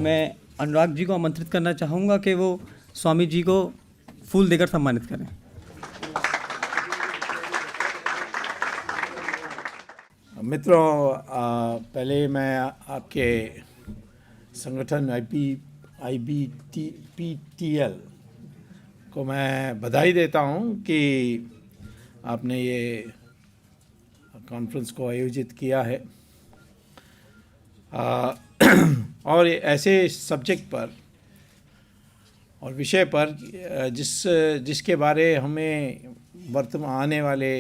मैं अनुराग जी को आमंत्रित करना चाहूँगा कि वो स्वामी जी को फूल देकर सम्मानित करें। मित्रों, पहले मैं आपके संगठन IBPTL को मैं बधाई देता हूं कि आपने ये कॉन्फ्रेंस को आयोजित किया है और ऐसे सब्जेक्ट पर और विषय पर जिसके बारे हमें वर्तमान आने वाले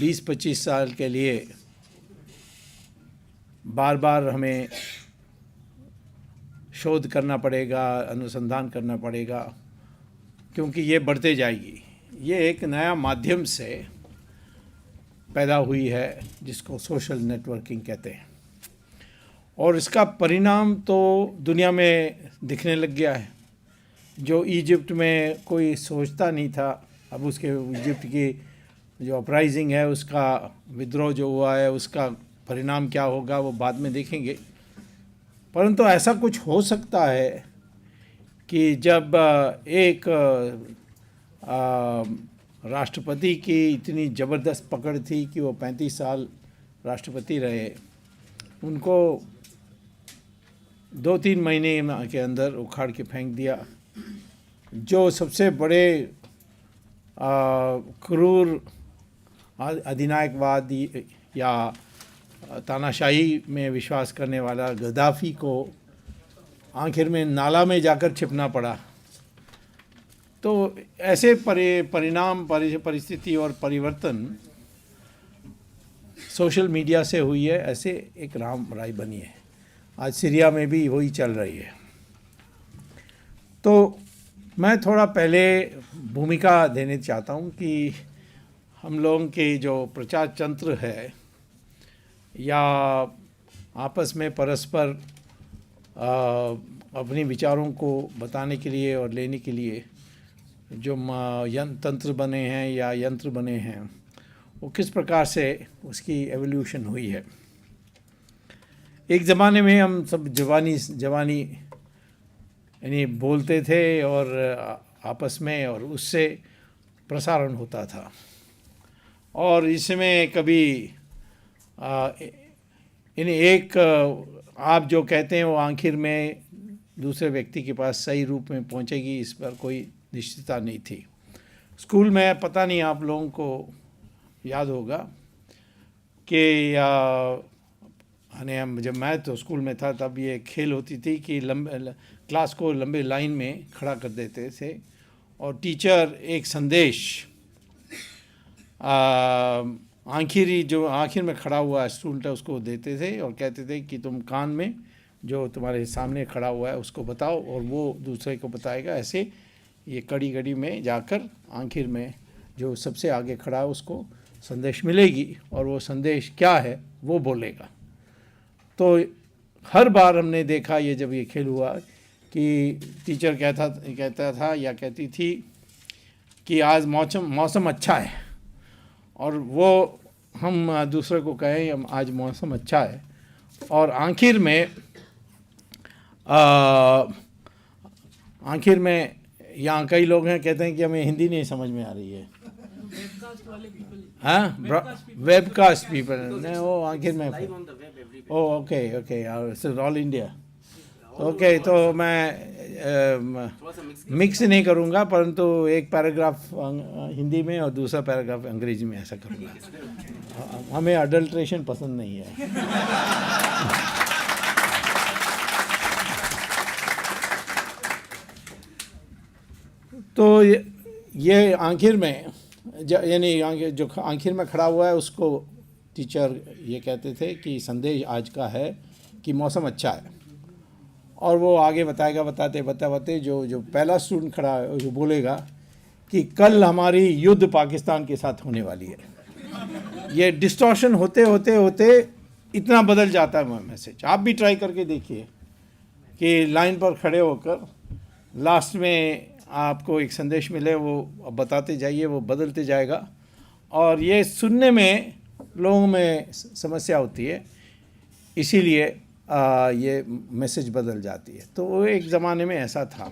20-25 साल के लिए बार बार हमें शोध करना पड़ेगा, अनुसंधान करना पड़ेगा, क्योंकि ये बढ़ते जाएगी। ये एक नया माध्यम से पैदा हुई है जिसको सोशल नेटवर्किंग कहते हैं, और इसका परिणाम तो दुनिया में दिखने लग गया है। जो इजिप्ट में कोई सोचता नहीं था, अब उसके इजिप्ट की जो अपराइजिंग है, उसका विद्रोह जो हुआ है, उसका परिणाम क्या होगा वो बाद में देखेंगे। परंतु ऐसा कुछ हो सकता है कि जब एक राष्ट्रपति की इतनी ज़बरदस्त पकड़ थी कि वो 35 साल राष्ट्रपति रहे, उनको 2-3 महीने के अंदर उखाड़ के फेंक दिया। जो सबसे बड़े क्रूर अधिनायकवादी या तानाशाही में विश्वास करने वाला गद्दाफी को आखिर में नाला में जाकर छिपना पड़ा। तो ऐसे परिणाम, परिस्थिति और परिवर्तन सोशल मीडिया से हुई है। ऐसे एक रामराई बनी है। आज सीरिया में भी वही चल रही है। तो मैं थोड़ा पहले भूमिका देने चाहता हूँ कि हम लोगों के जो प्रचार तंत्र है या आपस में परस्पर अपने विचारों को बताने के लिए और लेने के लिए जो तंत्र बने हैं या यंत्र बने हैं, वो किस प्रकार से उसकी एवोल्यूशन हुई है। एक ज़माने में हम सब जवानी यानी बोलते थे और आपस में, और उससे प्रसारण होता था, और इसमें कभी एक आप जो कहते हैं वो आखिर में दूसरे व्यक्ति के पास सही रूप में पहुंचेगी, इस पर कोई निश्चितता नहीं थी। स्कूल में पता नहीं आप लोगों को याद होगा कि जब मैं तो स्कूल में था तब ये खेल होती थी कि क्लास को लंबे लाइन में खड़ा कर देते थे और टीचर एक संदेश आखिर में खड़ा हुआ स्टूडेंट है उसको देते थे और कहते थे कि तुम कान में जो तुम्हारे सामने खड़ा हुआ है उसको बताओ, और वो दूसरे को बताएगा। ऐसे ये कड़ी में जाकर आखिर में जो सबसे आगे खड़ा है उसको संदेश मिलेगी, और वो संदेश क्या है वो बोलेगा। तो हर बार हमने देखा ये जब ये खेल हुआ कि टीचर कहता था या कहती थी कि आज मौसम अच्छा है, और वो हम दूसरे को कहें हम आज मौसम अच्छा है, और आखिर में यहाँ कई लोग हैं कहते हैं कि हमें हिंदी नहीं समझ में आ रही है। हाँ, वेबकास्ट पीपल ने वो आखिर में ओके ऑल इंडिया ओके। तो मैं मिक्स नहीं करूँगा, परंतु एक पैराग्राफ हिंदी में और दूसरा पैराग्राफ अंग्रेजी में ऐसा करूँगा। हमें अडल्ट्रेशन पसंद नहीं है। तो ये आखिर में यानी जो आखिर में खड़ा हुआ है उसको टीचर ये कहते थे कि संदेश आज का है कि मौसम अच्छा है, और वो आगे बताएगा। बताते जो पहला स्टूडेंट खड़ा है जो बोलेगा कि कल हमारी युद्ध पाकिस्तान के साथ होने वाली है। ये डिस्टॉर्शन होते इतना बदल जाता है मैसेज। आप भी ट्राई करके देखिए कि लाइन पर खड़े होकर लास्ट में आपको एक संदेश मिले, वो बताते जाइए, वो बदलते जाएगा। और ये सुनने में लोगों में समस्या होती है, इसीलिए ये मैसेज बदल जाती है। तो वो एक ज़माने में ऐसा था।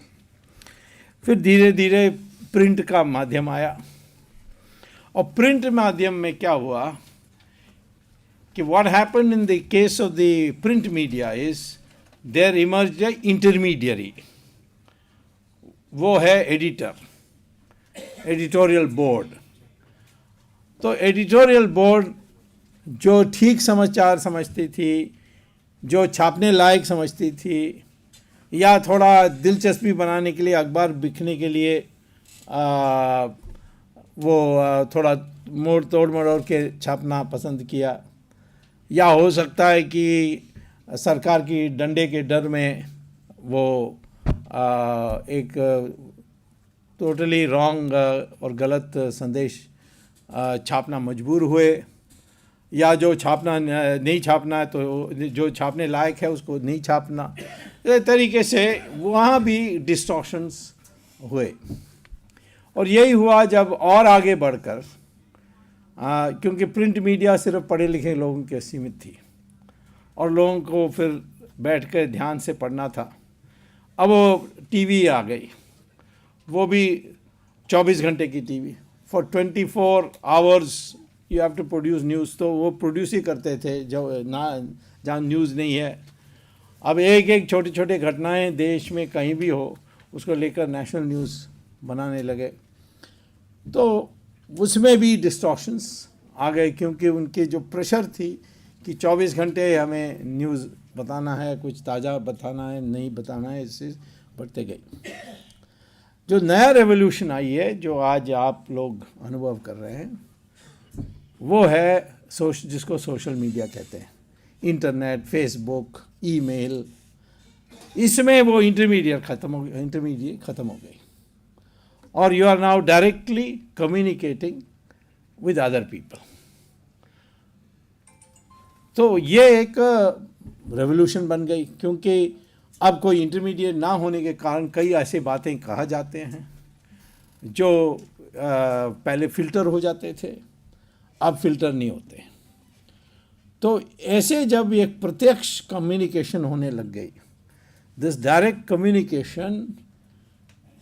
फिर धीरे धीरे प्रिंट का माध्यम आया, और प्रिंट माध्यम में क्या हुआ कि what happened in the case of the print media is there emerged a intermediary, वो है एडिटर, एडिटोरियल बोर्ड। तो एडिटोरियल बोर्ड जो ठीक समाचार समझती थी, जो छापने लायक समझती थी, या थोड़ा दिलचस्पी बनाने के लिए, अखबार बिकने के लिए वो थोड़ा मोड़ तोड़ मरोड़ के छापना पसंद किया, या हो सकता है कि सरकार की डंडे के डर में वो एक टोटली रॉन्ग और गलत संदेश छापना मजबूर हुए, या जो छापना नहीं छापना है तो जो छापने लायक है उसको नहीं छापना। इस तरीके से वहाँ भी डिस्टॉर्शंस हुए। और यही हुआ जब और आगे बढ़कर, क्योंकि प्रिंट मीडिया सिर्फ पढ़े लिखे लोगों के सीमित थी और लोगों को फिर बैठ कर ध्यान से पढ़ना था। अब वो टीवी आ गई, वो भी 24 घंटे की TV, for 24 hours you have to produce news. तो वो प्रोड्यूस ही करते थे जो ना, जहाँ न्यूज़ नहीं है। अब एक एक छोटी छोटी घटनाएं देश में कहीं भी हो, उसको लेकर नेशनल न्यूज़ बनाने लगे। तो उसमें भी डिस्टॉर्शंस आ गए, क्योंकि उनकी जो प्रेशर थी कि 24 घंटे हमें न्यूज़ बताना है, कुछ ताज़ा बताना है, नहीं बताना है, इससे बढ़ते गई। जो नया रेवोल्यूशन आई है, जो आज आप लोग अनुभव कर रहे हैं, वो है जिसको सोशल मीडिया कहते हैं, इंटरनेट, फेसबुक, ईमेल। इसमें वो इंटरमीडिएट ख़त्म हो गई, और you are now directly communicating with other people. तो ये एक रेवोल्यूशन बन गई, क्योंकि अब कोई इंटरमीडिएट ना होने के कारण कई ऐसे बातें कहा जाते हैं जो पहले फ़िल्टर हो जाते थे, अब फिल्टर नहीं होते। तो ऐसे जब एक प्रत्यक्ष कम्युनिकेशन होने लग गई, this direct communication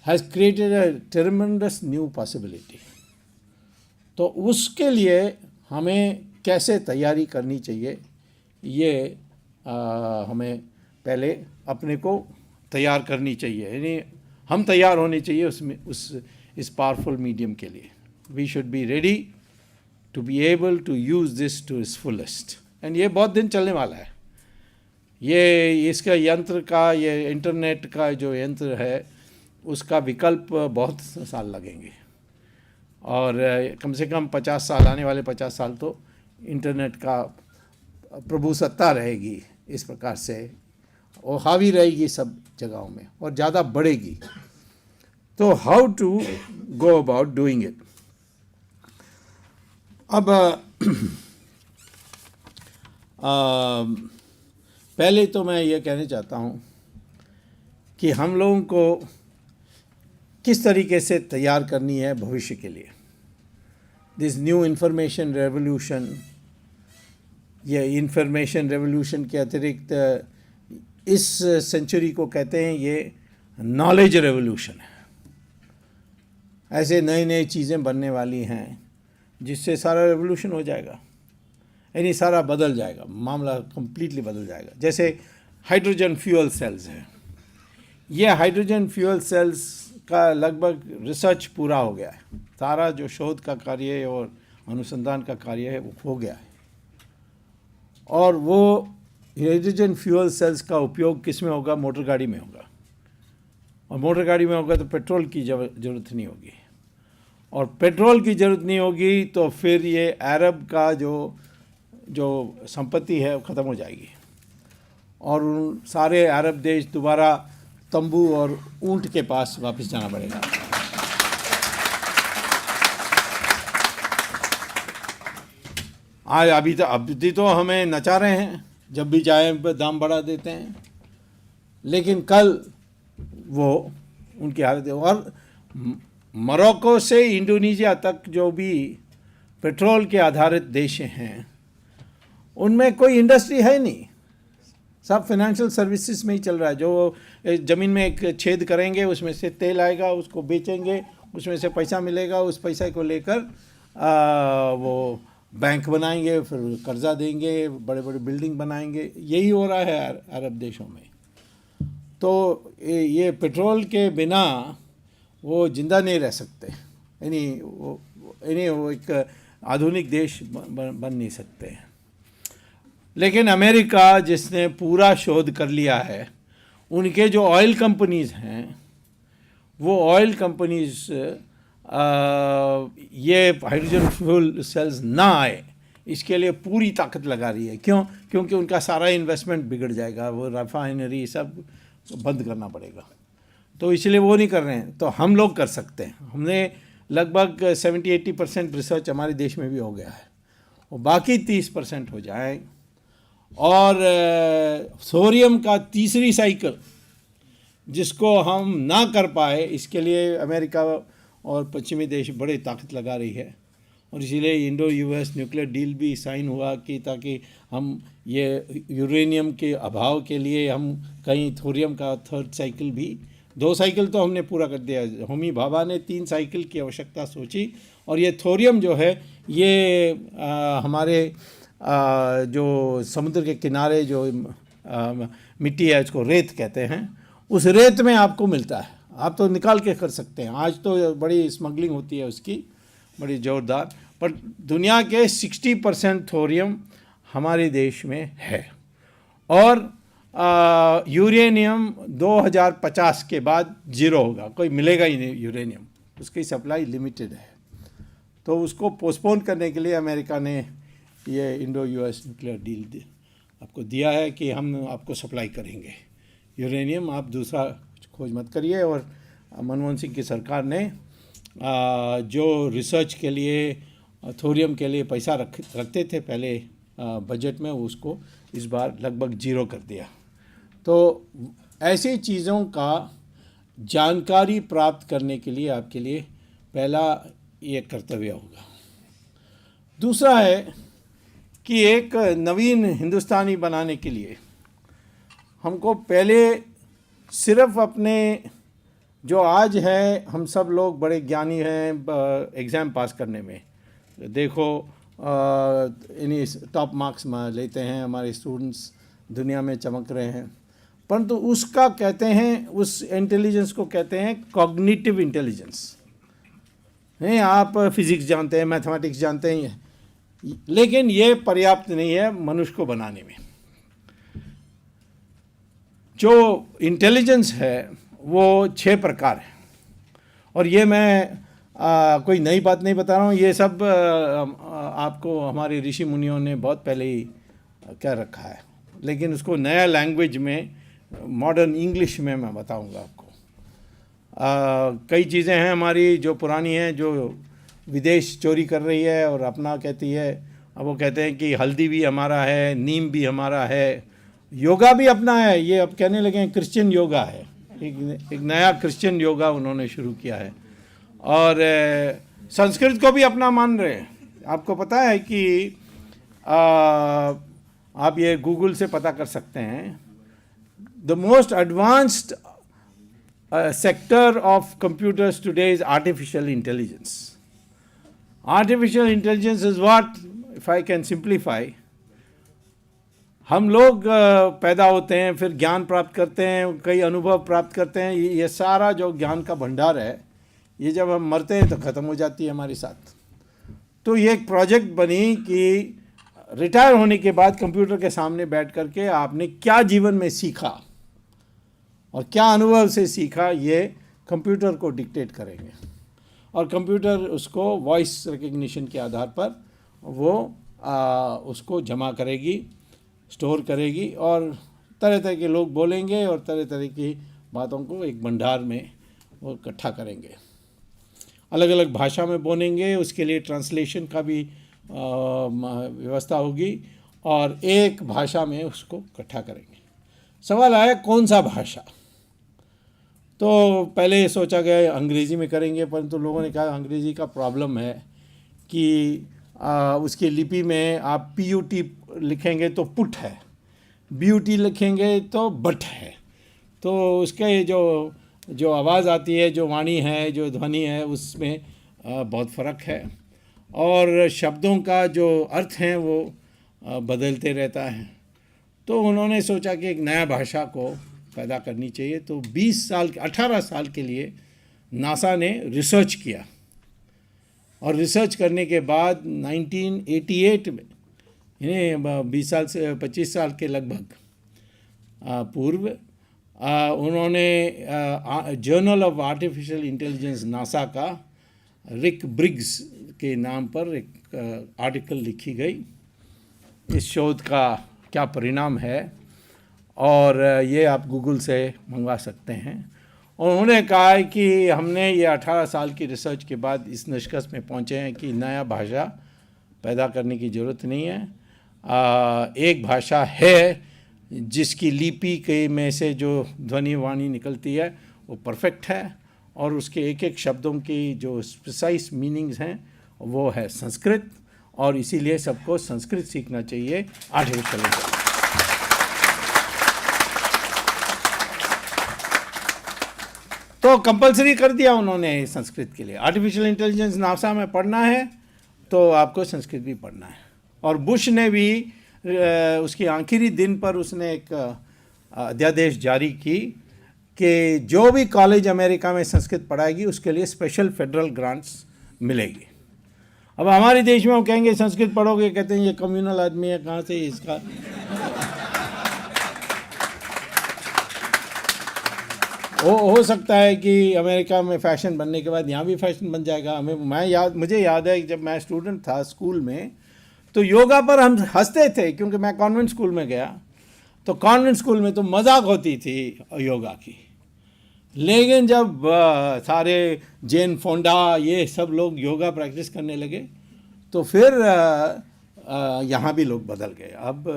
has created a ट्रेमेंडस new possibility. तो उसके लिए हमें कैसे तैयारी करनी चाहिए, ये हमें पहले अपने को तैयार करनी चाहिए, यानी हम तैयार होने चाहिए उसमें, इस पावरफुल मीडियम के लिए। We should be ready to be able to use this to its fullest। and ये बहुत दिन चलने वाला है। ये इसका यंत्र का, ये इंटरनेट का जो यंत्र है, उसका विकल्प बहुत साल लगेंगे, और कम से कम 50 साल, आने वाले 50 साल तो इंटरनेट का प्रभुसत्ता रहेगी इस प्रकार से, और हावी रहेगी सब जगहों में, और ज़्यादा बढ़ेगी। तो how to go about doing it. अब पहले तो मैं ये कहना चाहता हूँ कि हम लोगों को किस तरीके से तैयार करनी है भविष्य के लिए। दिस न्यू इंफॉर्मेशन रेवोल्यूशन, ये इंफॉर्मेशन रेवोल्यूशन के अतिरिक्त इस सेंचुरी को कहते हैं ये नॉलेज रेवोल्यूशन है। ऐसे नई नई चीज़ें बनने वाली हैं जिससे सारा रेवोल्यूशन हो जाएगा, यानी सारा बदल जाएगा, मामला कंप्लीटली बदल जाएगा। जैसे हाइड्रोजन फ्यूल सेल्स हैं, ये हाइड्रोजन फ्यूल सेल्स का लगभग रिसर्च पूरा हो गया है, सारा जो शोध का कार्य और अनुसंधान का कार्य है वो हो गया है। और वो हाइड्रोजन फ्यूल सेल्स का उपयोग किस में होगा? मोटर गाड़ी में होगा, और मोटर गाड़ी में होगा तो पेट्रोल की ज़रूरत नहीं होगी, और पेट्रोल की ज़रूरत नहीं होगी तो फिर ये अरब का जो संपत्ति है वो ख़त्म हो जाएगी, और उन सारे अरब देश दोबारा तंबू और ऊंट के पास वापस जाना पड़ेगा। आज अभी तो हमें नचा रहे हैं, जब भी चाहे दाम बढ़ा देते हैं, लेकिन कल वो उनकी हालत है। और मोरक्को से इंडोनेशिया तक जो भी पेट्रोल के आधारित देश हैं, उनमें कोई इंडस्ट्री है नहीं, सब फाइनेंशियल सर्विसेज में ही चल रहा है। जो ज़मीन में एक छेद करेंगे, उसमें से तेल आएगा, उसको बेचेंगे, उसमें से पैसा मिलेगा, उस पैसे को लेकर वो बैंक बनाएंगे, फिर कर्जा देंगे, बड़े बड़े बिल्डिंग बनाएंगे। यही हो रहा है अरब देशों में। तो ये पेट्रोल के बिना वो ज़िंदा नहीं रह सकते, यानी वो एक आधुनिक देश बन नहीं सकते हैं। लेकिन अमेरिका जिसने पूरा शोध कर लिया है, उनके जो ऑयल कंपनीज़ हैं, वो ऑयल कंपनीज़ ये हाइड्रोजन फ्यूल सेल्स ना आए इसके लिए पूरी ताकत लगा रही है। क्यों? क्योंकि उनका सारा इन्वेस्टमेंट बिगड़ जाएगा, वो रिफाइनरी सब बंद करना पड़ेगा, तो इसलिए वो नहीं कर रहे हैं। तो हम लोग कर सकते हैं। हमने लगभग 70-80% रिसर्च हमारे देश में भी हो गया है, और बाकी 30% हो जाए। और सोडियम का तीसरी साइकिल जिसको हम ना कर पाए, इसके लिए अमेरिका और पश्चिमी देश बड़े ताकत लगा रही है। और इसीलिए इंडो यूएस न्यूक्लियर डील भी साइन हुआ कि ताकि हम ये यूरेनियम के अभाव के लिए हम कहीं थोरियम का थर्ड साइकिल भी, 2 साइकिल तो हमने पूरा कर दिया। होमी भाभा ने 3 साइकिल की आवश्यकता सोची, और ये थोरियम जो है ये हमारे जो समुद्र के किनारे जो मिट्टी है, उसको रेत कहते हैं, उस रेत में आपको मिलता है। आप तो निकाल के कर सकते हैं। आज तो बड़ी स्मगलिंग होती है उसकी, बड़ी ज़ोरदार, पर दुनिया के 60% थोरियम हमारे देश में है। और यूरेनियम 2050 के बाद ज़ीरो होगा, कोई मिलेगा ही नहीं यूरेनियम, उसकी सप्लाई लिमिटेड है। तो उसको पोस्टपोन करने के लिए अमेरिका ने ये इंडो यूएस न्यूक्लियर डील आपको दिया है कि हम आपको सप्लाई करेंगे यूरेनियम, आप दूसरा खोज मत करिए। और मनमोहन सिंह की सरकार ने जो रिसर्च के लिए, थोरियम के लिए पैसा रखते थे पहले बजट में, उसको इस बार लगभग ज़ीरो कर दिया। तो ऐसी चीज़ों का जानकारी प्राप्त करने के लिए आपके लिए पहला ये कर्तव्य होगा। दूसरा है कि एक नवीन हिंदुस्तानी बनाने के लिए हमको पहले सिर्फ अपने जो आज है, हम सब लोग बड़े ज्ञानी हैं एग्ज़ाम पास करने में, देखो इन्हीं टॉप मार्क्स लेते हैं, हमारे स्टूडेंट्स दुनिया में चमक रहे हैं, परंतु उसका कहते हैं, उस इंटेलिजेंस को कहते हैं कॉग्निटिव इंटेलिजेंस। नहीं, आप फिज़िक्स जानते हैं, मैथमेटिक्स जानते हैं, लेकिन ये पर्याप्त नहीं है मनुष्य को बनाने में। जो इंटेलिजेंस है वो 6 प्रकार है, और ये मैं कोई नई बात नहीं बता रहा हूँ, ये सब आपको हमारे ऋषि मुनियों ने बहुत पहले ही कह रखा है, लेकिन उसको नया लैंग्वेज में, मॉडर्न इंग्लिश में मैं बताऊँगा आपको। कई चीज़ें हैं हमारी जो पुरानी हैं, जो विदेश चोरी कर रही है और अपना कहती है। अब वो कहते हैं कि हल्दी भी हमारा है, नीम भी हमारा है, योगा भी अपना है। ये अब कहने लगे हैं क्रिश्चियन योगा है, एक नया क्रिश्चियन योगा उन्होंने शुरू किया है। और संस्कृत को भी अपना मान रहे हैं। आपको पता है कि आप ये गूगल से पता कर सकते हैं, the most advanced sector of computers today is artificial intelligence. Artificial intelligence is what, if I can simplify, हम लोग पैदा होते हैं, फिर ज्ञान प्राप्त करते हैं, कई अनुभव प्राप्त करते हैं, ये सारा जो ज्ञान का भंडार है, ये जब हम मरते हैं तो ख़त्म हो जाती है हमारे साथ। तो ये एक प्रोजेक्ट बनी कि रिटायर होने के बाद कंप्यूटर के सामने बैठ करके आपने क्या जीवन में सीखा और क्या अनुभव से सीखा, ये कंप्यूटर को डिक्टेट करेंगे, और कंप्यूटर उसको वॉइस रिकग्निशन के आधार पर वो उसको जमा करेगी, स्टोर करेगी, और तरह तरह के लोग बोलेंगे और तरह तरह की बातों को एक भंडार में वो इकट्ठा करेंगे। अलग अलग भाषा में बोलेंगे, उसके लिए ट्रांसलेशन का भी व्यवस्था होगी, और एक भाषा में उसको इकट्ठा करेंगे। सवाल आया कौन सा भाषा, तो पहले सोचा गया अंग्रेज़ी में करेंगे, परंतु लोगों ने कहा अंग्रेज़ी का प्रॉब्लम है कि उसकी लिपि में आप PUT लिखेंगे तो पुट है, ब्यूटी लिखेंगे तो बट है। तो उसके जो आवाज़ आती है, जो वाणी है, जो ध्वनि है, उसमें बहुत फ़र्क है। और शब्दों का जो अर्थ है वो बदलते रहता है। तो उन्होंने सोचा कि एक नया भाषा को पैदा करनी चाहिए। तो 18 साल के लिए नासा ने रिसर्च किया, और रिसर्च करने के बाद 1988 में, यानी 20 साल से 25 साल के लगभग पूर्व, उन्होंने journal of artificial intelligence NASA का रिक ब्रिग्स के नाम पर एक आर्टिकल लिखी गई, इस शोध का क्या परिणाम है, और ये आप गूगल से मंगवा सकते हैं। और उन्होंने कहा है कि हमने ये 18 साल की रिसर्च के बाद इस निष्कर्ष में पहुँचे हैं कि नया भाषा पैदा करने की ज़रूरत नहीं है। एक भाषा है जिसकी लिपि के में से जो ध्वनि वाणी निकलती है वो परफेक्ट है, और उसके एक एक शब्दों की जो प्रिसाइज मीनिंग्स हैं वो है संस्कृत, और इसीलिए सबको संस्कृत सीखना चाहिए आर्टिफिशियल इंटेलिजेंस। तो कंपलसरी कर दिया उन्होंने संस्कृत के लिए। आर्टिफिशियल इंटेलिजेंस नासा में पढ़ना है तो आपको संस्कृत भी पढ़ना है। और बुश ने भी उसके आखिरी दिन पर उसने एक अध्यादेश जारी की कि जो भी कॉलेज अमेरिका में संस्कृत पढ़ाएगी उसके लिए स्पेशल फेडरल ग्रांट्स मिलेगी। अब हमारे देश में वो कहेंगे संस्कृत पढ़ोगे, कहते हैं ये कम्युनल आदमी है, कहाँ से इसका। हो सकता है कि अमेरिका में फ़ैशन बनने के बाद यहाँ भी फ़ैशन बन जाएगा। मुझे याद है कि जब मैं स्टूडेंट था स्कूल में, तो योगा पर हम हंसते थे, क्योंकि मैं कॉन्वेंट स्कूल में गया। तो कॉन्वेंट स्कूल में तो मजाक होती थी योगा की, लेकिन जब सारे जैन फोंडा ये सब लोग योगा प्रैक्टिस करने लगे तो फिर यहाँ भी लोग बदल गए। अब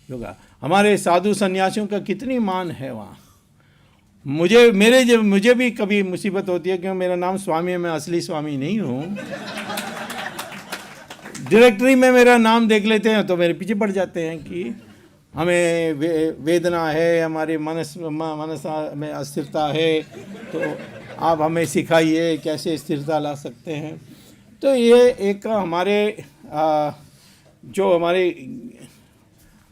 योगा, हमारे साधु सन्यासियों का कितनी मान है वहाँ। मुझे भी कभी मुसीबत होती है, क्योंकि मेरा नाम स्वामी है, मैं असली स्वामी नहीं हूँ। डायरेक्टरी में मेरा नाम देख लेते हैं तो मेरे पीछे पड़ जाते हैं कि हमें वेदना है, हमारे मनस में अस्थिरता है, तो आप हमें सिखाइए कैसे स्थिरता ला सकते हैं। तो ये एक जो हमारे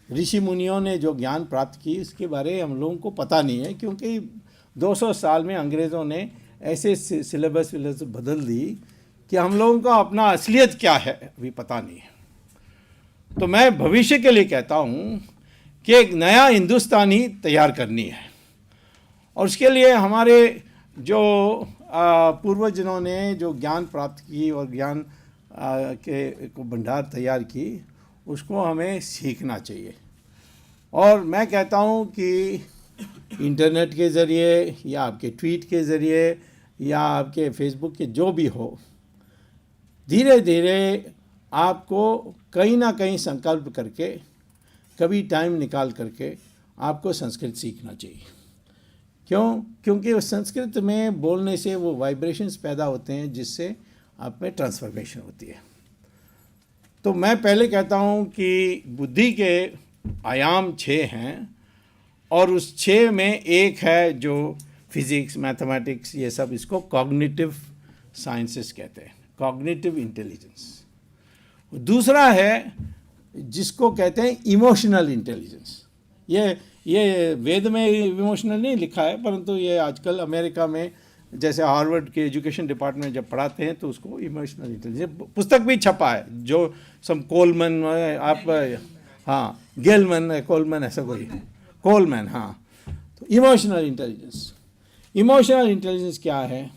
ऋषि मुनियों ने जो ज्ञान प्राप्त की उसके बारे हम लोगों को पता नहीं है, क्योंकि 200 साल में अंग्रेज़ों ने ऐसे सिलेबस बदल दी कि हम लोगों का अपना असलियत क्या है अभी पता नहीं है। तो मैं भविष्य के लिए कहता हूँ कि एक नया हिंदुस्तानी तैयार करनी है, और उसके लिए हमारे जो पूर्वजों ने जो ज्ञान प्राप्त की और ज्ञान के भंडार तैयार की, उसको हमें सीखना चाहिए। और मैं कहता हूँ कि इंटरनेट के ज़रिए या आपके ट्वीट के ज़रिए या आपके फेसबुक के जो भी हो, धीरे धीरे आपको कहीं ना कहीं संकल्प करके, कभी टाइम निकाल करके आपको संस्कृत सीखना चाहिए। क्योंकि उस संस्कृत में बोलने से वो वाइब्रेशंस पैदा होते हैं जिससे आप में ट्रांसफॉर्मेशन होती है। तो मैं पहले कहता हूँ कि बुद्धि के आयाम 6 हैं, और उस 6 में एक है जो फिज़िक्स, मैथमेटिक्स, ये सब, इसको कॉग्निटिव साइंसेस कहते हैं, कॉग्निटिव इंटेलिजेंस। दूसरा है जिसको कहते हैं इमोशनल इंटेलिजेंस। ये वेद में इमोशनल नहीं लिखा है, परंतु ये आजकल अमेरिका में जैसे हार्वर्ड के एजुकेशन डिपार्टमेंट जब पढ़ाते हैं तो उसको इमोशनल इंटेलिजेंस, पुस्तक भी छपा है जो सम कोलमैन, आप हाँ गेलमैन, कोलमैन, ऐसा कोई कोलमैन, हाँ। तो इमोशनल इंटेलिजेंस क्या है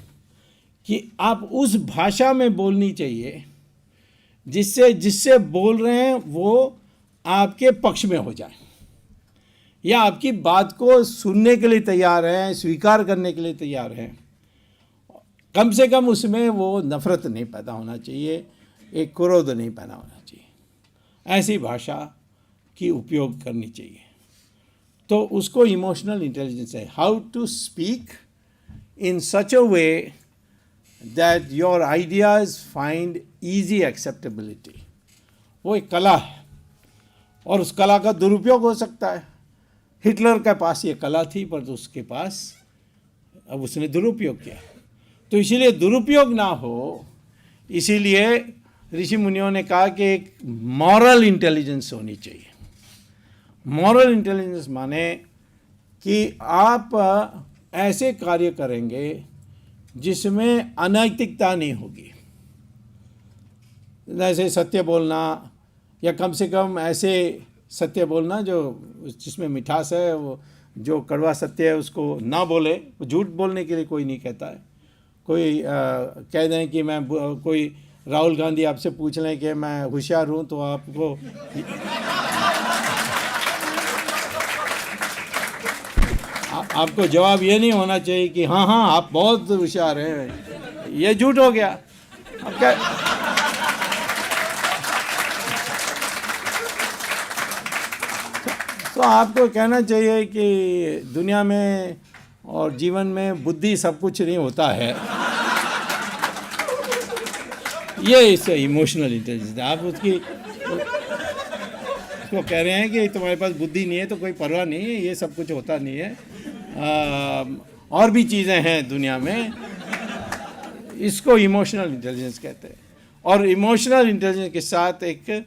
कि आप उस भाषा में बोलनी चाहिए जिससे बोल रहे हैं वो आपके पक्ष में हो जाए, या आपकी बात को सुनने के लिए तैयार हैं, स्वीकार करने के लिए तैयार हैं। कम से कम उसमें वो नफ़रत नहीं पैदा होना चाहिए, एक क्रोध नहीं पैदा होना चाहिए। ऐसी भाषा की उपयोग करनी चाहिए। तो उसको इमोशनल इंटेलिजेंस है, how to speak in such a way that your ideas find easy acceptability. वो एक कला है, और उस कला का दुरुपयोग हो सकता है। हिटलर के पास ये कला थी, पर तो उसके पास अब उसने दुरुपयोग किया। तो इसीलिए दुरुपयोग ना हो, इसीलिए ऋषि मुनियों ने कहा कि एक मॉरल इंटेलिजेंस होनी चाहिए। मॉरल इंटेलिजेंस माने कि आप ऐसे कार्य करेंगे जिसमें अनैतिकता नहीं होगी, जैसे सत्य बोलना, या कम से कम ऐसे सत्य बोलना जो जिसमें मिठास है। वो जो कड़वा सत्य है उसको ना बोले। झूठ बोलने के लिए कोई नहीं कहता है। कोई कह दें कि मैं कोई राहुल गांधी आपसे पूछ लें कि मैं होशियार हूँ, तो आपको आपको जवाब ये नहीं होना चाहिए कि हाँ हाँ आप बहुत होशियार हैं, ये झूठ हो गया। अब क्या, तो आपको कहना चाहिए कि दुनिया में और जीवन में बुद्धि सब कुछ नहीं होता है। ये इससे इमोशनल इंटेलिजेंस है। आप उसको कह रहे हैं कि तुम्हारे पास बुद्धि नहीं है तो कोई परवाह नहीं है, ये सब कुछ होता नहीं है। और भी चीज़ें हैं दुनिया में, इसको इमोशनल इंटेलिजेंस कहते हैं। और इमोशनल इंटेलिजेंस के साथ एक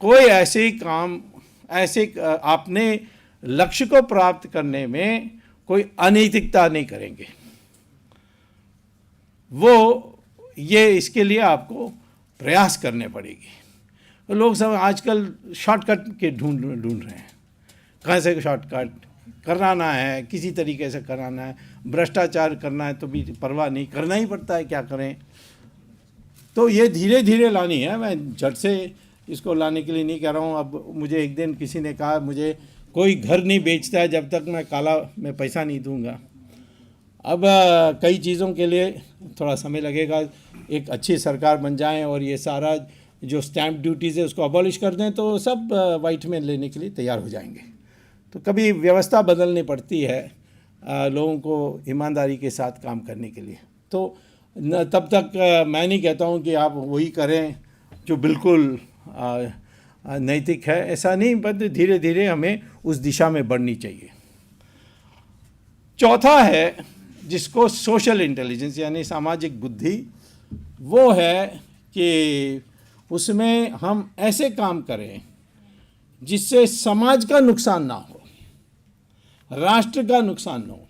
कोई ऐसे ही काम, ऐसे अपने लक्ष्य को प्राप्त करने में कोई अनैतिकता नहीं करेंगे। वो ये इसके लिए आपको प्रयास करने पड़ेगी। लोग सब आजकल शॉर्टकट के ढूंढ रहे हैं, कहाँ से शॉर्टकट कराना है, किसी तरीके से कराना है। भ्रष्टाचार करना है तो भी परवाह नहीं, करना ही पड़ता है, क्या करें। तो ये धीरे धीरे लानी है। मैं झट से इसको लाने के लिए नहीं कह रहा हूँ। अब मुझे एक दिन किसी ने कहा, मुझे कोई घर नहीं बेचता है जब तक मैं काला में पैसा नहीं दूंगा। अब कई चीज़ों के लिए थोड़ा समय लगेगा। एक अच्छी सरकार बन जाए और ये सारा जो स्टैंप ड्यूटीज़ है उसको अबॉलिश कर दें तो सब वाइट में लेने के लिए तैयार हो जाएंगे। तो कभी व्यवस्था बदलनी पड़ती है लोगों को ईमानदारी के साथ काम करने के लिए। तो तब तक मैं नहीं कहता हूँ कि आप वही करें जो बिल्कुल नैतिक है, ऐसा नहीं, बट धीरे धीरे हमें उस दिशा में बढ़नी चाहिए। चौथा है जिसको सोशल इंटेलिजेंस यानी सामाजिक बुद्धि, वो है कि उसमें हम ऐसे काम करें जिससे समाज का नुकसान ना हो, राष्ट्र का नुकसान ना हो।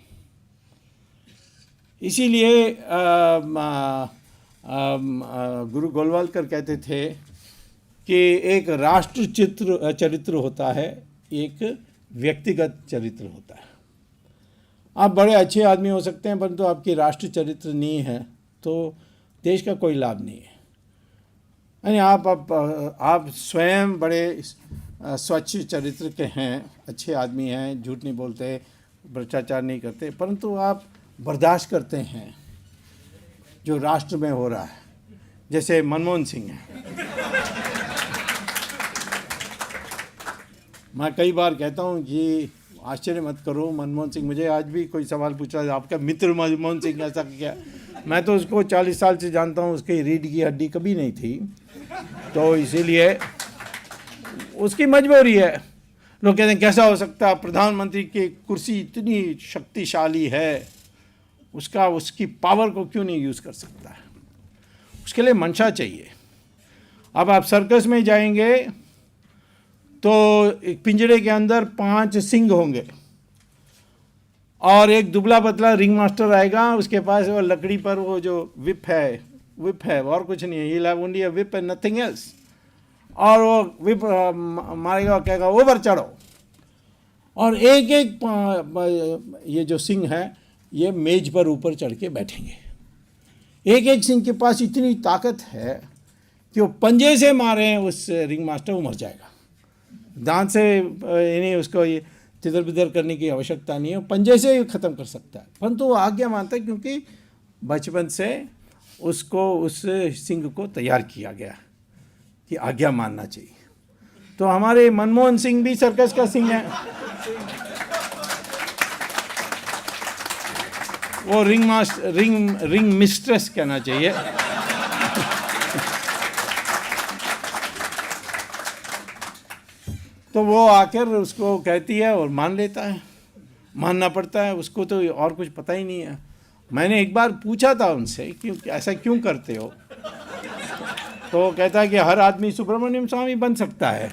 इसीलिए गुरु गोलवालकर कहते थे कि एक राष्ट्र चरित्र होता है, एक व्यक्तिगत चरित्र होता है। आप बड़े अच्छे आदमी हो सकते हैं, परंतु आपकी राष्ट्र चरित्र नहीं है तो देश का कोई लाभ नहीं है। यानी आप स्वयं बड़े स्वच्छ चरित्र के हैं, अच्छे आदमी हैं, झूठ नहीं बोलते, भ्रष्टाचार नहीं करते, परंतु आप बर्दाश्त करते हैं जो राष्ट्र में हो रहा है। जैसे मनमोहन सिंह है। मैं कई बार कहता हूँ कि आश्चर्य मत करो, मनमोहन सिंह, मुझे आज भी कोई सवाल पूछा आपका मित्र मनमोहन सिंह ऐसा क्या, मैं तो उसको 40 साल से जानता हूँ, उसकी रीढ़ की हड्डी कभी नहीं थी। तो इसीलिए उसकी मजबूरी है। लोग कहते हैं कैसा हो सकता है, प्रधानमंत्री की कुर्सी इतनी शक्तिशाली है, उसकी पावर को क्यों नहीं यूज़ कर सकता है। उसके लिए मंशा चाहिए। अब आप सर्कस में जाएंगे तो एक पिंजरे के अंदर 5 सिंह होंगे और एक दुबला पतला रिंग मास्टर आएगा, उसके पास वो लकड़ी पर वो जो विप है और कुछ नहीं है, ये have only a whip and nothing else. और वो विप मारेगा और कहेगा ऊपर चढ़ो। और एक एक ये जो सिंह है ये मेज पर ऊपर चढ़ के बैठेंगे। एक एक सिंह के पास इतनी ताकत है कि वो पंजे से मारे उस रिंग मास्टर, वो मर जाएगा। दांत से यानी उसको ये तिधर बिधर करने की आवश्यकता नहीं है, पंजे से ही ख़त्म कर सकता है। परंतु वो आज्ञा मानता है क्योंकि बचपन से उसको उस सिंह को तैयार किया गया कि आज्ञा मानना चाहिए। तो हमारे मनमोहन सिंह भी सर्कस का सिंह है। वो रिंग मिस्ट्रेस कहना चाहिए। तो वो आकर उसको कहती है और मान लेता है, मानना पड़ता है उसको, तो और कुछ पता ही नहीं है। मैंने एक बार पूछा था उनसे कि ऐसा क्यों करते हो, तो वो कहता है कि हर आदमी सुब्रमण्यम स्वामी बन सकता है।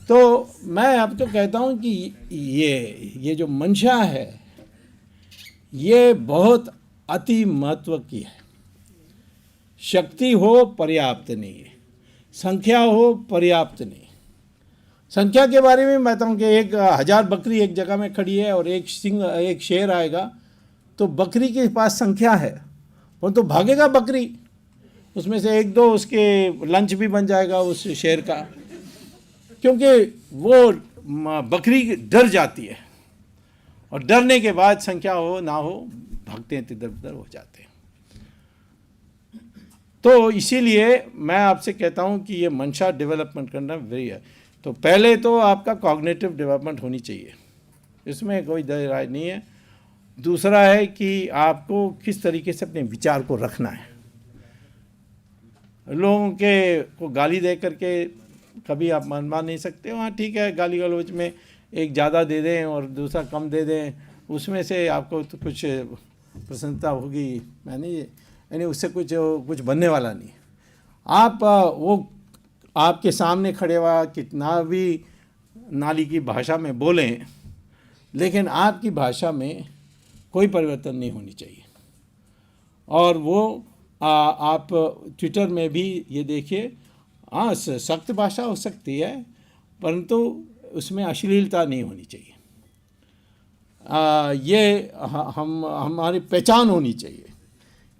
तो मैं आपको कहता हूँ कि ये जो मंशा है ये बहुत अति महत्व की है। शक्ति हो पर्याप्त नहीं है, संख्या हो पर्याप्त नहीं। संख्या के बारे में मैं बताऊँ कि 1000 बकरी एक जगह में खड़ी है और एक शेर आएगा, तो बकरी के पास संख्या है, वो तो भागेगा बकरी, उसमें से एक दो उसके लंच भी बन जाएगा उस शेर का, क्योंकि वो बकरी डर जाती है और डरने के बाद संख्या हो ना हो भागते हैं, इधर उधर हो जाते हैं। तो इसीलिए मैं आपसे कहता हूँ कि ये मंशा डेवलपमेंट करना वेरी है। तो पहले तो आपका कॉग्निटिव डेवलपमेंट होनी चाहिए, इसमें कोई दो राय नहीं है। दूसरा है कि आपको किस तरीके से अपने विचार को रखना है। लोगों के को गाली दे करके कभी आप मनवा नहीं सकते। हाँ ठीक है, गाली गलौज में एक ज़्यादा दे दें और दूसरा कम दे दें, उसमें से आपको तो कुछ प्रसन्नता होगी, मैंने यानी उससे कुछ बनने वाला नहीं। आप वो आपके सामने खड़े हुआ कितना भी नाली की भाषा में बोलें, लेकिन आपकी भाषा में कोई परिवर्तन नहीं होनी चाहिए। और वो आप ट्विटर में भी ये देखिए, हाँ सख्त भाषा हो सकती है परंतु उसमें अश्लीलता नहीं होनी चाहिए। ये हमारी पहचान होनी चाहिए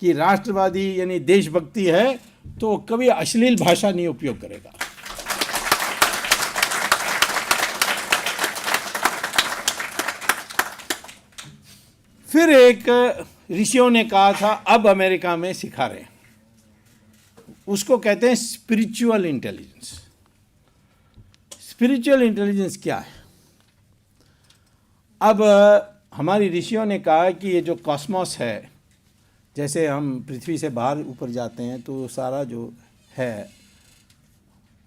कि राष्ट्रवादी यानी देशभक्ति है तो कभी अश्लील भाषा नहीं उपयोग करेगा। फिर एक ऋषियों ने कहा था, अब अमेरिका में सिखा रहे हैं, उसको कहते हैं स्पिरिचुअल इंटेलिजेंस। स्पिरिचुअल इंटेलिजेंस क्या है? अब हमारी ऋषियों ने कहा कि ये जो कॉस्मोस है, जैसे हम पृथ्वी से बाहर ऊपर जाते हैं तो सारा जो है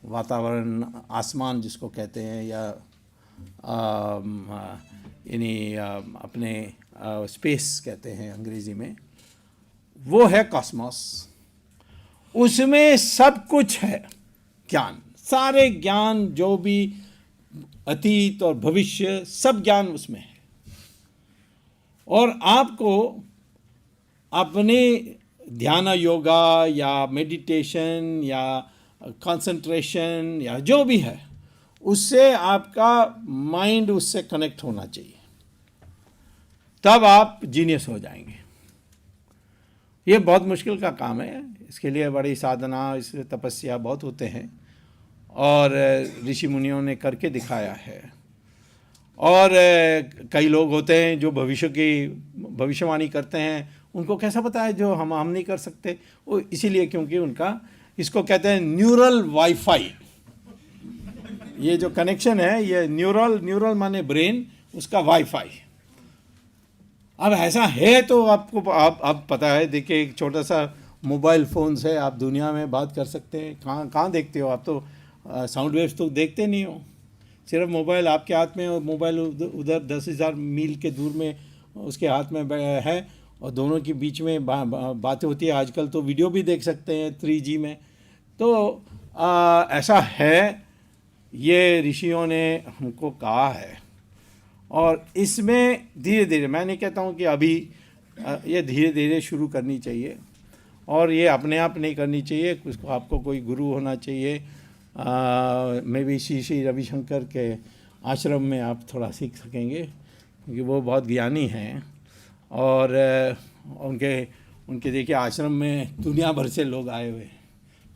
वातावरण, आसमान जिसको कहते हैं, या यानी अपने स्पेस कहते हैं अंग्रेजी में, वो है कॉस्मोस। उसमें सब कुछ है, ज्ञान, सारे ज्ञान जो भी अतीत और भविष्य सब ज्ञान उसमें है। और आपको अपने ध्यान योगा या मेडिटेशन या कंसंट्रेशन या जो भी है उससे आपका माइंड उससे कनेक्ट होना चाहिए, तब आप जीनियस हो जाएंगे। ये बहुत मुश्किल का काम है, इसके लिए बड़ी साधना, इसलिए तपस्या बहुत होते हैं और ऋषि मुनियों ने करके दिखाया है। और कई लोग होते हैं जो भविष्य की भविष्यवाणी करते हैं, उनको कैसा पता है जो हम नहीं कर सकते? वो इसीलिए क्योंकि उनका, इसको कहते हैं न्यूरल वाईफाई। ये जो कनेक्शन है ये न्यूरल माने ब्रेन, उसका वाईफाई। अब ऐसा है तो आपको आप पता है, देखिए एक छोटा सा मोबाइल फ़ोन्स है, आप दुनिया में बात कर सकते हैं। कहाँ देखते हो आप? तो साउंड वेव्स तो देखते नहीं हो, सिर्फ मोबाइल आपके हाथ में और मोबाइल उधर 10,000 मील के दूर में उसके हाथ में है और दोनों के बीच में बातें होती है। आजकल तो वीडियो भी देख सकते हैं 3G में। तो ऐसा है, ये ऋषियों ने हमको कहा है। और इसमें धीरे धीरे, मैं नहीं कहता हूँ कि अभी, ये धीरे धीरे शुरू करनी चाहिए और ये अपने आप नहीं करनी चाहिए, उसको आपको कोई गुरु होना चाहिए। मे बी श्री रविशंकर के आश्रम में आप थोड़ा सीख सकेंगे क्योंकि वो बहुत ज्ञानी हैं और उनके देखिए आश्रम में दुनिया भर से लोग आए हुए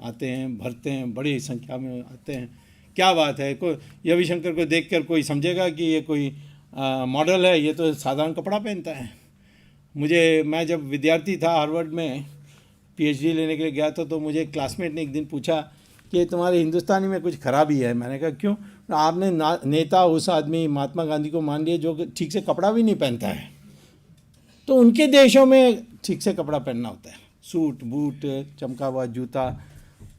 आते हैं, भरते हैं, बड़ी संख्या में आते हैं। क्या बात है, कोई रविशंकर को देखकर कोई समझेगा कि ये कोई मॉडल है? ये तो साधारण कपड़ा पहनता है। मैं जब विद्यार्थी था हार्वर्ड में PhD लेने के लिए गया था, तो मुझे क्लासमेट ने एक दिन पूछा कि तुम्हारे हिंदुस्तानी में कुछ खराबी है। मैंने कहा क्यों? आपने नेता उस आदमी महात्मा गांधी को मान लिया जो ठीक से कपड़ा भी नहीं पहनता है। तो उनके देशों में ठीक से कपड़ा पहनना होता है। सूट बूट चमका हुआ जूता।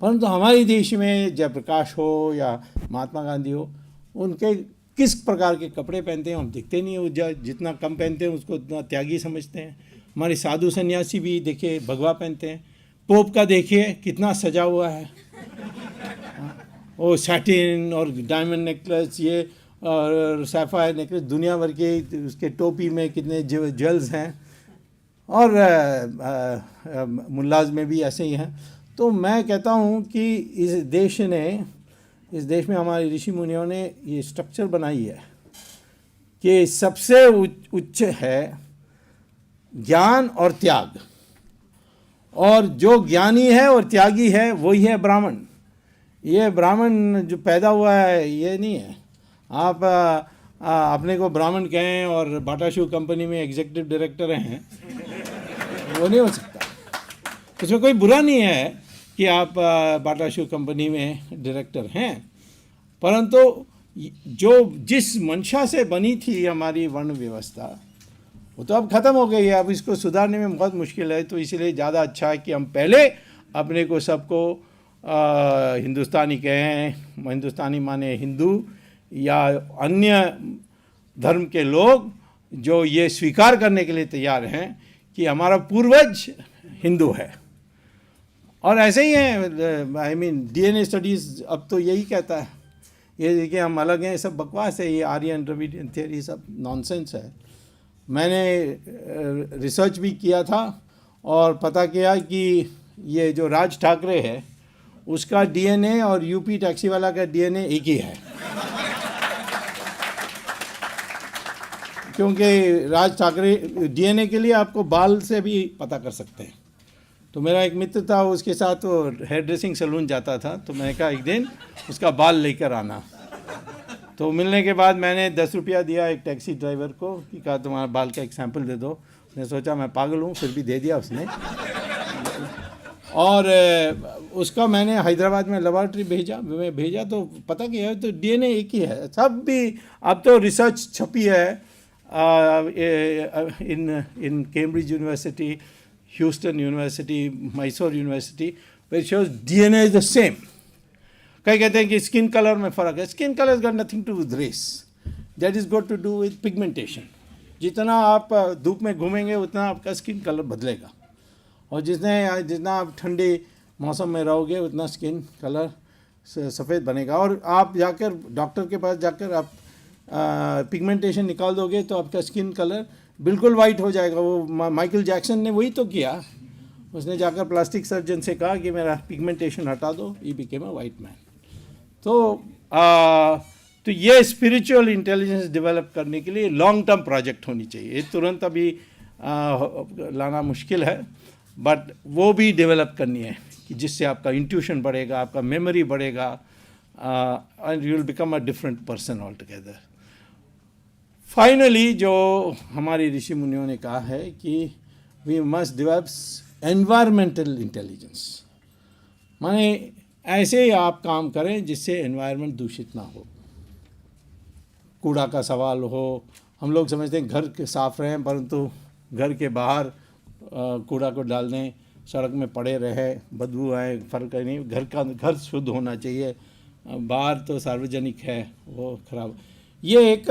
परंतु हमारे देश में जयप्रकाश हो या महात्मा गांधी हो, उनके किस प्रकार के कपड़े पहनते हैं हम दिखते नहीं है। जितना कम पहनते हैं उसको उतना त्यागी समझते हैं। हमारे साधु सन्यासी भी देखिए भगवा पहनते हैं। पोप का देखिए कितना सजा हुआ है, वो सैटिन और डायमंड नेकलेस, ये और सैफायर नेकलेस, दुनिया भर के उसके टोपी में कितने ज्वेल्स हैं। और मुल्लाज में भी ऐसे ही हैं। तो मैं कहता हूँ कि इस देश में हमारे ऋषि मुनियों ने ये स्ट्रक्चर बनाई है कि सबसे उच्च है ज्ञान और त्याग, और जो ज्ञानी है और त्यागी है वही है ब्राह्मण। ये ब्राह्मण जो पैदा हुआ है ये नहीं है। आप अपने को ब्राह्मण कहें और बाटा शू कंपनी में एग्जीक्यूटिव डायरेक्टर हैं, वो नहीं हो सकता। उसमें कोई बुरा नहीं है कि आप बाटा शू कंपनी में डायरेक्टर हैं, परंतु जो जिस मंशा से बनी थी हमारी वर्ण व्यवस्था वो तो अब ख़त्म हो गई है। अब इसको सुधारने में बहुत मुश्किल है। तो इसलिए ज़्यादा अच्छा है कि हम पहले अपने को सबको हिंदुस्तानी कहें। हिंदुस्तानी माने हिंदू या अन्य धर्म के लोग जो ये स्वीकार करने के लिए तैयार हैं कि हमारा पूर्वज हिंदू है। और ऐसे ही है, आई मीन डीएनए स्टडीज़ अब तो यही कहता है, ये देखिए हम अलग हैं, सब बकवास है। ये आर्यन द्रविडियन थियरी सब नॉनसेंस है। मैंने रिसर्च भी किया था और पता किया कि ये जो राज ठाकरे है उसका डीएनए और यूपी टैक्सी वाला का डीएनए एक ही है। क्योंकि राज ठाकरे डीएनए के लिए आपको बाल से भी पता कर सकते हैं। तो मेरा एक मित्र था, उसके साथ वो हेयर ड्रेसिंग सैलून जाता था। तो मैंने कहा एक दिन उसका बाल लेकर आना। तो मिलने के बाद मैंने 10 रुपया दिया एक टैक्सी ड्राइवर को कि कहा तुम्हारा बाल का एक सैंपल दे दो। उसने सोचा मैं पागल हूँ, फिर भी दे दिया उसने। और उसका मैंने हैदराबाद में लेबॉरेटरी भेजा तो पता किया तो डीएनए एक ही है। सब भी अब तो रिसर्च छपी है in Cambridge university, Houston university, Mysore university, which shows DNA is the same। कई कहते हैं कि स्किन कलर में फ़र्क है। Skin colour is got nothing to with race, that is got to do with pigmentation. जितना आप धूप में घूमेंगे उतना आपका स्किन कलर बदलेगा, और जितना आप ठंडे मौसम में रहोगे उतना स्किन कलर सफ़ेद बनेगा। और आप जाकर डॉक्टर के पास जाकर आप पिगमेंटेशन निकाल दोगे तो आपका स्किन कलर बिल्कुल वाइट हो जाएगा। वो माइकल जैक्सन ने वही तो किया। उसने जाकर प्लास्टिक सर्जन से कहा कि मेरा पिगमेंटेशन हटा दो, he became a white man. तो ये स्पिरिचुअल इंटेलिजेंस डेवलप करने के लिए लॉन्ग टर्म प्रोजेक्ट होनी चाहिए। ये तुरंत अभी लाना मुश्किल है, बट वो भी डेवलप करनी है कि जिससे आपका इंट्यूशन बढ़ेगा, आपका मेमोरी बढ़ेगा, and you will become a different person all together. Finally जो हमारे ऋषि मुनियों ने कहा है कि we must develop environmental intelligence, माने ऐसे ही आप काम करें जिससे एनवायरनमेंट दूषित ना हो। कूड़ा का सवाल हो, हम लोग समझते हैं घर के साफ रहें, परंतु घर के बाहर कूड़ा को डाल दें, सड़क में पड़े रहे, बदबू आए, फर्क नहीं। घर शुद्ध होना चाहिए, बाहर तो सार्वजनिक है वो खराब। ये एक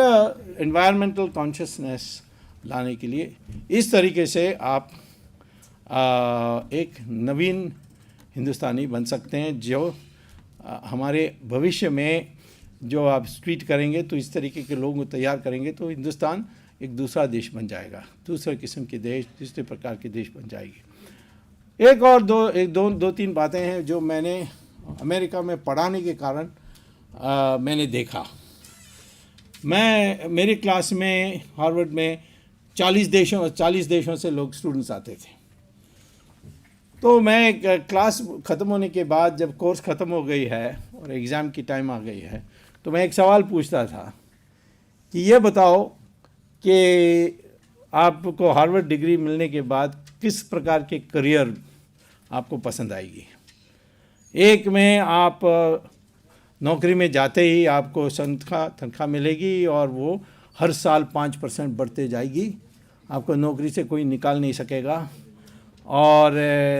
एनवायरमेंटल कॉन्शियसनेस लाने के लिए इस तरीके से आप एक नवीन हिंदुस्तानी बन सकते हैं। जो हमारे भविष्य में जो आप ट्वीट करेंगे तो इस तरीके के लोगों को तैयार करेंगे तो हिंदुस्तान एक दूसरा देश बन जाएगा, दूसरे किस्म के देश, दूसरे प्रकार के देश बन जाएगी। एक और दो तीन बातें हैं जो मैंने अमेरिका में पढ़ाने के कारण मैंने देखा। मेरे क्लास में हार्वर्ड में 40 देशों से लोग स्टूडेंट्स आते थे। तो मैं क्लास ख़त्म होने के बाद जब कोर्स ख़त्म हो गई है और एग्ज़ाम की टाइम आ गई है तो मैं एक सवाल पूछता था कि ये बताओ कि आपको हार्वर्ड डिग्री मिलने के बाद किस प्रकार के करियर आपको पसंद आएगी। एक में आप नौकरी में जाते ही आपको तनख्वाह मिलेगी और वो हर साल 5% बढ़ते जाएगी, आपको नौकरी से कोई निकाल नहीं सकेगा, और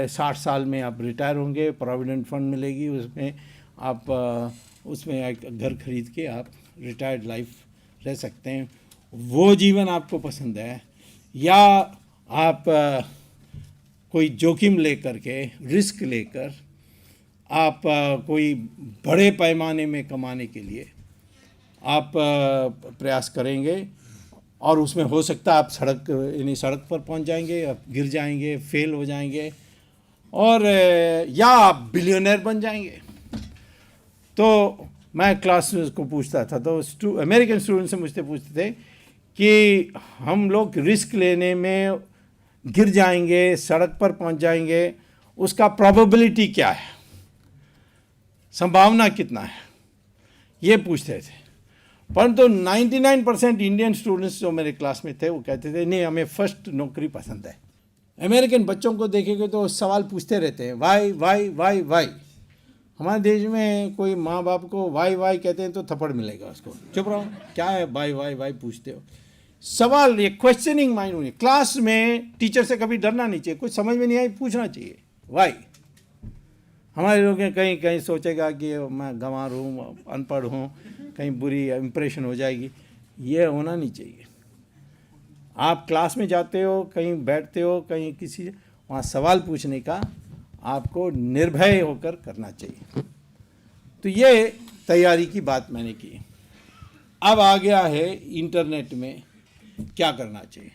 60 साल में आप रिटायर होंगे, प्रोविडेंट फंड मिलेगी, उसमें आप उसमें एक घर खरीद के आप रिटायर्ड लाइफ रह सकते हैं। वो जीवन आपको पसंद है, या आप कोई जोखिम लेकर के, रिस्क लेकर आप कोई बड़े पैमाने में कमाने के लिए आप प्रयास करेंगे, और उसमें हो सकता है आप सड़क पर पहुंच जाएंगे, आप गिर जाएंगे, फेल हो जाएंगे, और या आप बिलियनर बन जाएंगे। तो मैं क्लास को पूछता था, तो अमेरिकन स्टूडेंट से मुझसे पूछते थे कि हम लोग रिस्क लेने में गिर जाएंगे, सड़क पर पहुंच जाएंगे, उसका प्रोबेबिलिटी क्या है, संभावना कितना है, ये पूछते थे। परंतु 99% इंडियन स्टूडेंट्स जो मेरे क्लास में थे वो कहते थे नहीं, हमें फर्स्ट नौकरी पसंद है। अमेरिकन बच्चों को देखेंगे तो सवाल पूछते रहते हैं, वाई वाई वाई वाई। हमारे देश में कोई माँ बाप को वाई वाई कहते हैं तो थप्पड़ मिलेगा उसको, चुप रहो, क्या है वाई वाई वाई पूछते हो। सवाल, ये क्वेश्चनिंग माइंड होनी। क्लास में टीचर से कभी डरना नहीं चाहिए, कुछ समझ में नहीं आई पूछना चाहिए वाई। हमारे लोग कहीं कहीं सोचेगा कि मैं गंवार हूँ, अनपढ़ हूँ, कहीं बुरी इम्प्रेशन हो जाएगी, ये होना नहीं चाहिए। आप क्लास में जाते हो, कहीं बैठते हो, कहीं किसी, वहाँ सवाल पूछने का आपको निर्भय होकर करना चाहिए। तो ये तैयारी की बात मैंने की। अब आ गया है इंटरनेट में क्या करना चाहिए।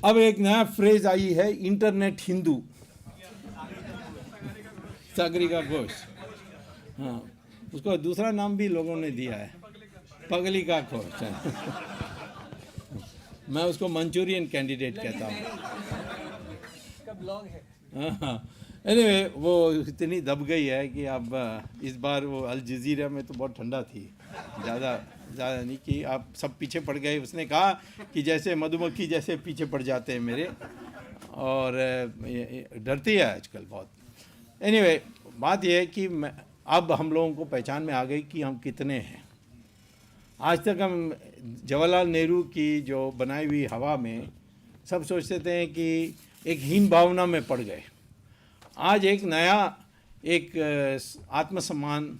अब एक नया फ्रेज आई है, इंटरनेट हिंदू, सागरिका घोष। हाँ, उसको दूसरा नाम भी लोगों ने दिया है, पगली का घोष। मैं उसको मंचूरियन कैंडिडेट कहता हूँ। हाँ, एनीवे वो इतनी दब गई है कि अब इस बार वो अल जजीरा में तो बहुत ठंडा थी, ज़्यादा नहीं कि आप सब पीछे पड़ गए। उसने कहा कि जैसे मधुमक्खी जैसे पीछे पड़ जाते हैं मेरे, और डरती है आजकल बहुत। एनीवे बात यह है कि अब हम लोगों को पहचान में आ गई कि हम कितने हैं। आज तक हम जवाहरलाल नेहरू की जो बनाई हुई हवा में सब सोचते थे कि एक हीन भावना में पड़ गए। आज एक नया एक आत्मसम्मान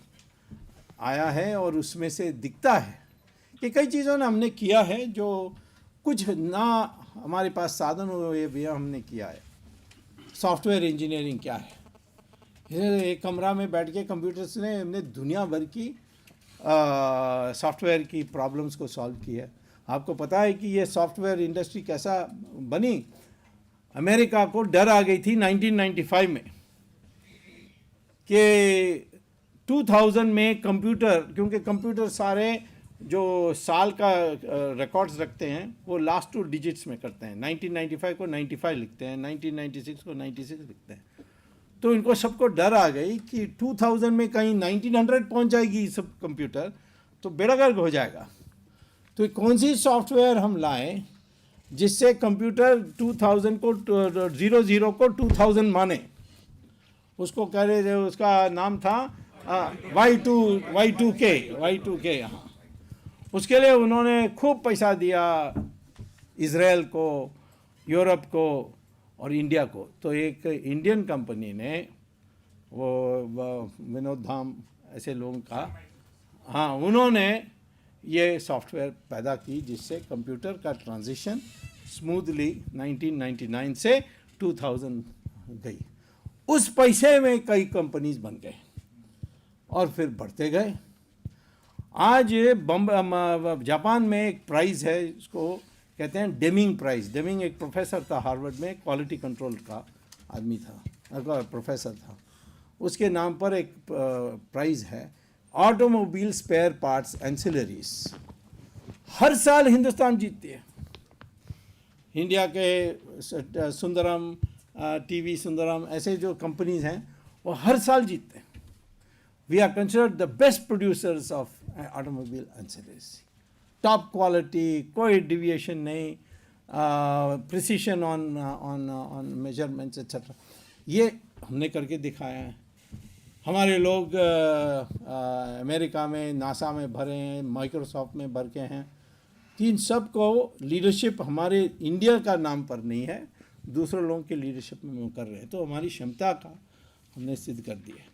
आया है, और उसमें से दिखता है कि कई चीज़ों ने हमने किया है जो कुछ ना हमारे पास साधन हुए भी हमने किया है। सॉफ्टवेयर इंजीनियरिंग क्या है, एक कमरा में बैठ के कंप्यूटर्स ने हमने दुनिया भर की सॉफ्टवेयर की प्रॉब्लम्स को सॉल्व किया है। आपको पता है कि ये सॉफ्टवेयर इंडस्ट्री कैसा बनी? अमेरिका को डर आ गई थी 1995 में कि 2000 में कंप्यूटर, क्योंकि कंप्यूटर सारे जो साल का रिकॉर्ड्स रखते हैं वो लास्ट 2 डिजिट्स में करते हैं। 1995 को 95 लिखते हैं, 1996 को 96 लिखते हैं। तो इनको सबको डर आ गई कि 2000 में कहीं 1900 पहुंच जाएगी सब कंप्यूटर तो बेड़ा गर्क हो जाएगा। तो कौन सी सॉफ्टवेयर हम लाएं जिससे कंप्यूटर 2000 को 00 को 2000 माने। उसको कह रहे थे, उसका नाम था Y2K। यहाँ उसके लिए उन्होंने खूब पैसा दिया इज़राइल को, यूरोप को और इंडिया को। तो एक इंडियन कंपनी ने वो विनोद धाम ऐसे लोगों का, हाँ, उन्होंने ये सॉफ्टवेयर पैदा की जिससे कंप्यूटर का ट्रांजिशन स्मूथली 1999 से 2000 गई। उस पैसे में कई कंपनीज बन गए और फिर बढ़ते गए। आज जापान में एक प्राइज़ है, इसको कहते हैं डेमिंग प्राइज़। डेमिंग एक प्रोफेसर था हार्वर्ड में, क्वालिटी कंट्रोल का आदमी था, प्रोफेसर था। उसके नाम पर एक प्राइज़ है, ऑटोमोबाइल स्पेयर पार्ट्स एंसिलरीज। हर साल हिंदुस्तान जीतती है। इंडिया के सुंदरम, टीवी सुंदरम, ऐसे जो कंपनीज हैं वो हर साल जीतते हैं। We are considered the best producers of automobile ancillaries. Top quality, कोई डिविएशन नहीं, प्रिसीशन ऑन मेजरमेंट्स एक्सेट्रा, ये हमने करके दिखाया है। हमारे लोग अमेरिका में नासा में भरे हैं, माइक्रोसॉफ्ट में भर के हैं। तीन सब को लीडरशिप हमारे इंडिया का नाम पर नहीं है, दूसरे लोगों के लीडरशिप में वो कर रहे हैं, तो हमारी क्षमता का हमने सिद्ध कर दिया।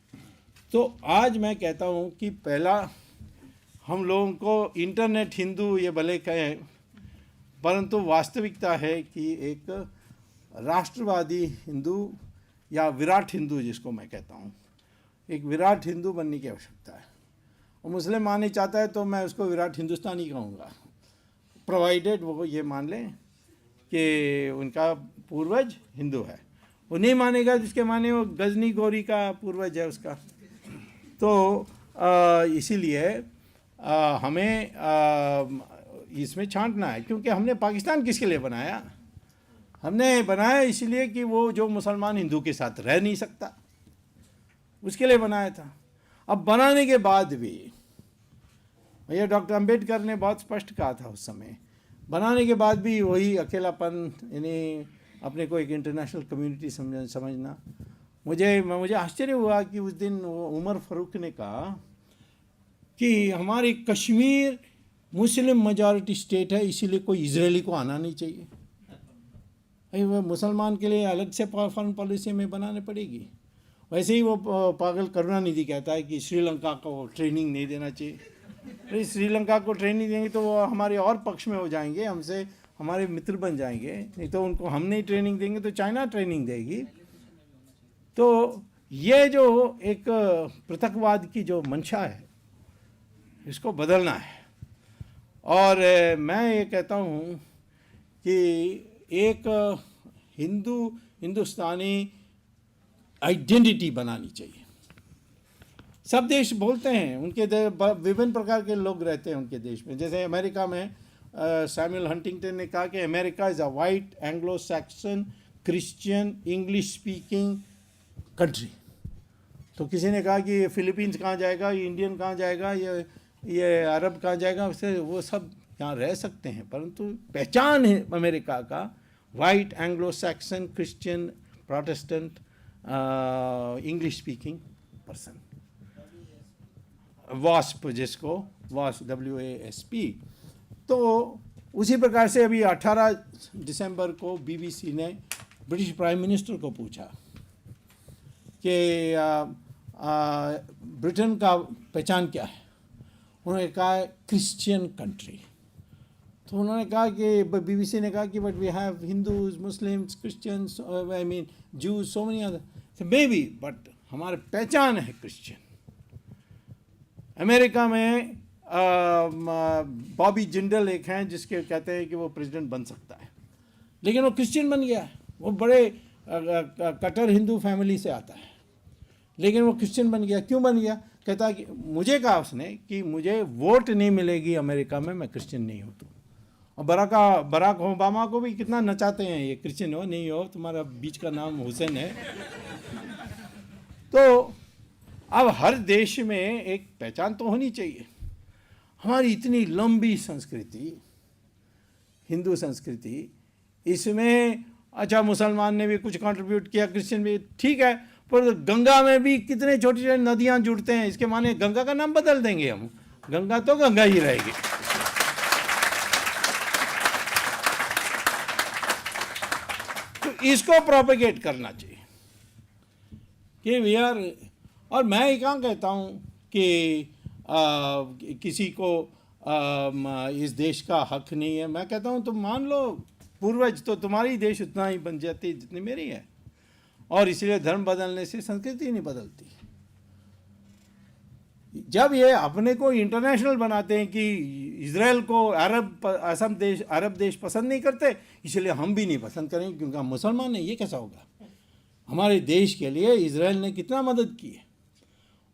तो आज मैं कहता हूँ कि पहला हम लोगों को इंटरनेट हिंदू ये भले कहें, परंतु वास्तविकता है कि एक राष्ट्रवादी हिंदू या विराट हिंदू जिसको मैं कहता हूँ, एक विराट हिंदू बनने की आवश्यकता है। और मुसलमान नहीं चाहता है तो मैं उसको विराट हिंदुस्तानी कहूँगा, प्रोवाइडेड वो ये मान लें कि उनका पूर्वज हिंदू है। वो नहीं मानेगा जिसके माने वो गजनी गौरी का पूर्वज है उसका। तो इसीलिए हमें इसमें छांटना है, क्योंकि हमने पाकिस्तान किसके लिए बनाया? हमने बनाया इसलिए कि वो जो मुसलमान हिंदू के साथ रह नहीं सकता, उसके लिए बनाया था। अब बनाने के बाद भी भैया डॉक्टर अंबेडकर ने बहुत स्पष्ट कहा था उस समय, बनाने के बाद भी वही अकेलापन, यानी अपने को एक इंटरनेशनल कम्युनिटी समझना। मुझे आश्चर्य हुआ कि उस दिन उमर फारूक ने कहा कि हमारे कश्मीर मुस्लिम मेजॉरिटी स्टेट है, इसीलिए कोई इजरायली को आना नहीं चाहिए। भाई वो मुसलमान के लिए अलग से फॉरेन पॉलिसी में बनाने पड़ेगी। वैसे ही वो पागल करुणानिधि कहता है कि श्रीलंका को ट्रेनिंग नहीं देना चाहिए। अरे श्रीलंका को ट्रेनिंग देंगे तो वो हमारे और पक्ष में हो जाएंगे, हमसे हमारे मित्र बन जाएंगे। नहीं तो उनको हम नहीं ट्रेनिंग देंगे तो चाइना ट्रेनिंग देगी। तो ये जो एक पृथकवाद की जो मंशा है, इसको बदलना है। और मैं ये कहता हूँ कि एक हिंदुस्तानी आइडेंटिटी बनानी चाहिए। सब देश बोलते हैं, उनके विभिन्न प्रकार के लोग रहते हैं उनके देश में। जैसे अमेरिका में सैमुअल हंटिंगटन ने कहा कि America is a white Anglo Saxon Christian English speaking country. तो किसी ने कहा कि फिलीपींस कहाँ जाएगा, ये इंडियन कहाँ जाएगा, ये अरब कहाँ जाएगा। उससे वो सब यहाँ रह सकते हैं, परंतु पहचान है अमेरिका का white Anglo Saxon Christian Protestant English speaking person, wasp, जिसको वास्प WASP। तो उसी प्रकार से अभी 18 दिसंबर को BBC ने ब्रिटिश प्राइम मिनिस्टर को पूछा कि ब्रिटेन का पहचान क्या है। उन्होंने कहा क्रिश्चियन कंट्री। तो उन्होंने कहा कि BBC ने कहा कि but we have Hindus Muslims Christians, I mean Jews, so many other, maybe, but हमारे पहचान है क्रिश्चियन। अमेरिका में बॉबी जिंडल एक हैं जिसके कहते हैं कि वो प्रेसिडेंट बन सकता है, लेकिन वो क्रिश्चियन बन गया है। वो बड़े कट्टर हिंदू फैमिली से आता है, लेकिन वो क्रिश्चियन बन गया। क्यों बन गया? कहता है कि मुझे कहा उसने कि मुझे वोट नहीं मिलेगी अमेरिका में, मैं क्रिश्चियन नहीं हूँ। तो और बराक ओबामा को भी कितना नचाते हैं, ये क्रिश्चियन हो नहीं हो, तुम्हारा बीच का नाम हुसैन है। तो अब हर देश में एक पहचान तो होनी चाहिए। हमारी इतनी लंबी संस्कृति, हिंदू संस्कृति, इसमें अच्छा मुसलमान ने भी कुछ कंट्रीब्यूट किया, क्रिश्चियन भी, ठीक है, पर गंगा में भी कितने छोटी छोटी नदियां जुड़ते हैं। इसके माने गंगा का नाम बदल देंगे हम? गंगा तो गंगा ही रहेगी। तो इसको प्रोपेगेट करना चाहिए कि वी आर। और मैं ये कहाँ कहता हूँ कि किसी को इस देश का हक नहीं है। मैं कहता हूँ तुम मान लो पूर्वज, तो तुम्हारी देश उतना ही बन जाती जितनी मेरी है। और इसलिए धर्म बदलने से संस्कृति नहीं बदलती। जब ये अपने को इंटरनेशनल बनाते हैं कि इजराइल को अरब देश पसंद नहीं करते, इसलिए हम भी नहीं पसंद करेंगे क्योंकि हम मुसलमान हैं, ये कैसा होगा? हमारे देश के लिए इजराइल ने कितना मदद की है,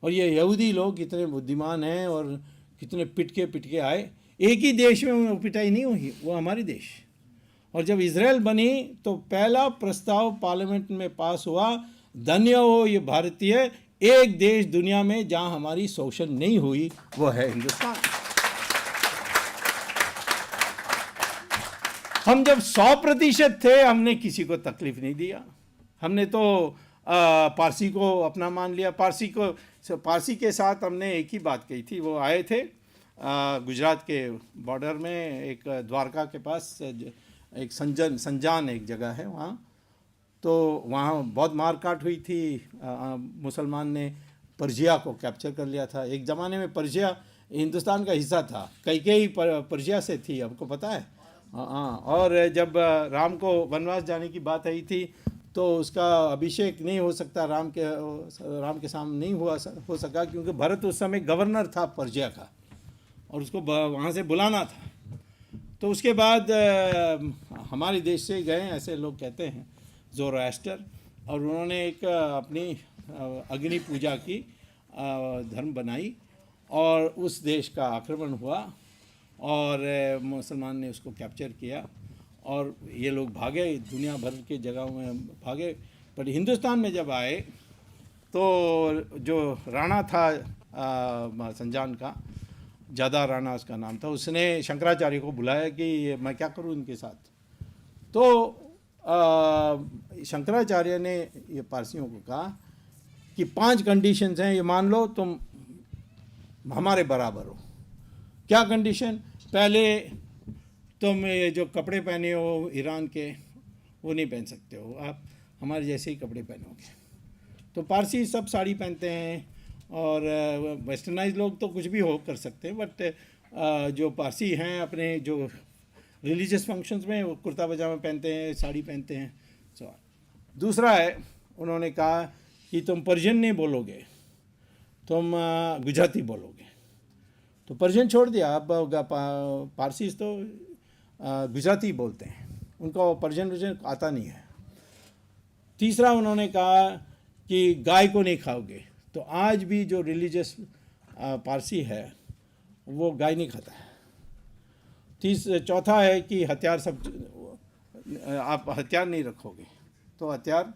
और ये यहूदी लोग कितने बुद्धिमान हैं और कितने पिट के आए। एक ही देश में पिटाई नहीं हुई, वो हमारे देश। और जब इजराइल बनी तो पहला प्रस्ताव पार्लियामेंट में पास हुआ, धन्य हो ये भारतीय, एक देश दुनिया में जहां हमारी शोषण नहीं हुई वो है हिंदुस्तान। हम जब 100% थे, हमने किसी को तकलीफ नहीं दिया। हमने तो पारसी को अपना मान लिया। पारसी के साथ हमने एक ही बात कही थी। वो आए थे गुजरात के बॉर्डर में, एक द्वारका के पास एक संजान एक जगह है वहाँ, तो वहाँ बहुत मारकाट हुई थी। मुसलमान ने पर्शिया को कैप्चर कर लिया था। एक ज़माने में पर्शिया हिंदुस्तान का हिस्सा था, कई पर्शिया से थी, आपको पता है। हाँ, और जब राम को वनवास जाने की बात आई थी तो उसका अभिषेक नहीं हो सकता, राम के सामने नहीं हो सका, क्योंकि भरत उस समय गवर्नर था पर्शिया का और उसको वहाँ से बुलाना था। तो उसके बाद हमारे देश से गए ऐसे लोग कहते हैं ज़ोरास्टर, और उन्होंने एक अपनी अग्नि पूजा की धर्म बनाई और उस देश का आक्रमण हुआ और मुसलमान ने उसको कैप्चर किया और ये लोग भागे, दुनिया भर के जगहों में भागे। पर हिंदुस्तान में जब आए तो जो राणा था संजान का, जादा राणा उसका नाम था, उसने शंकराचार्य को बुलाया कि मैं क्या करूं इनके साथ। तो शंकराचार्य ने ये पारसियों को कहा कि 5 कंडीशंस हैं, ये मान लो तुम हमारे बराबर हो। क्या कंडीशन? पहले तुम ये जो कपड़े पहने हो ईरान के वो नहीं पहन सकते हो, आप हमारे जैसे ही कपड़े पहनोगे। तो पारसी सब साड़ी पहनते हैं और वेस्टर्नाइज लोग तो कुछ भी हो कर सकते हैं, बट जो पारसी हैं अपने जो रिलीजियस फंक्शंस में वो कुर्ता पजामा पहनते हैं, साड़ी पहनते हैं। दूसरा है, उन्होंने कहा कि तुम पर्शियन नहीं बोलोगे, तुम गुजराती बोलोगे। तो पर्शियन छोड़ दिया, अब पारसी तो गुजराती बोलते हैं, उनको पर्शियन आता नहीं है। तीसरा उन्होंने कहा कि गाय को नहीं खाओगे। तो आज भी जो रिलीजियस पारसी है वो गाय नहीं खाता है। चौथा है कि हथियार सब आप हथियार नहीं रखोगे, तो हथियार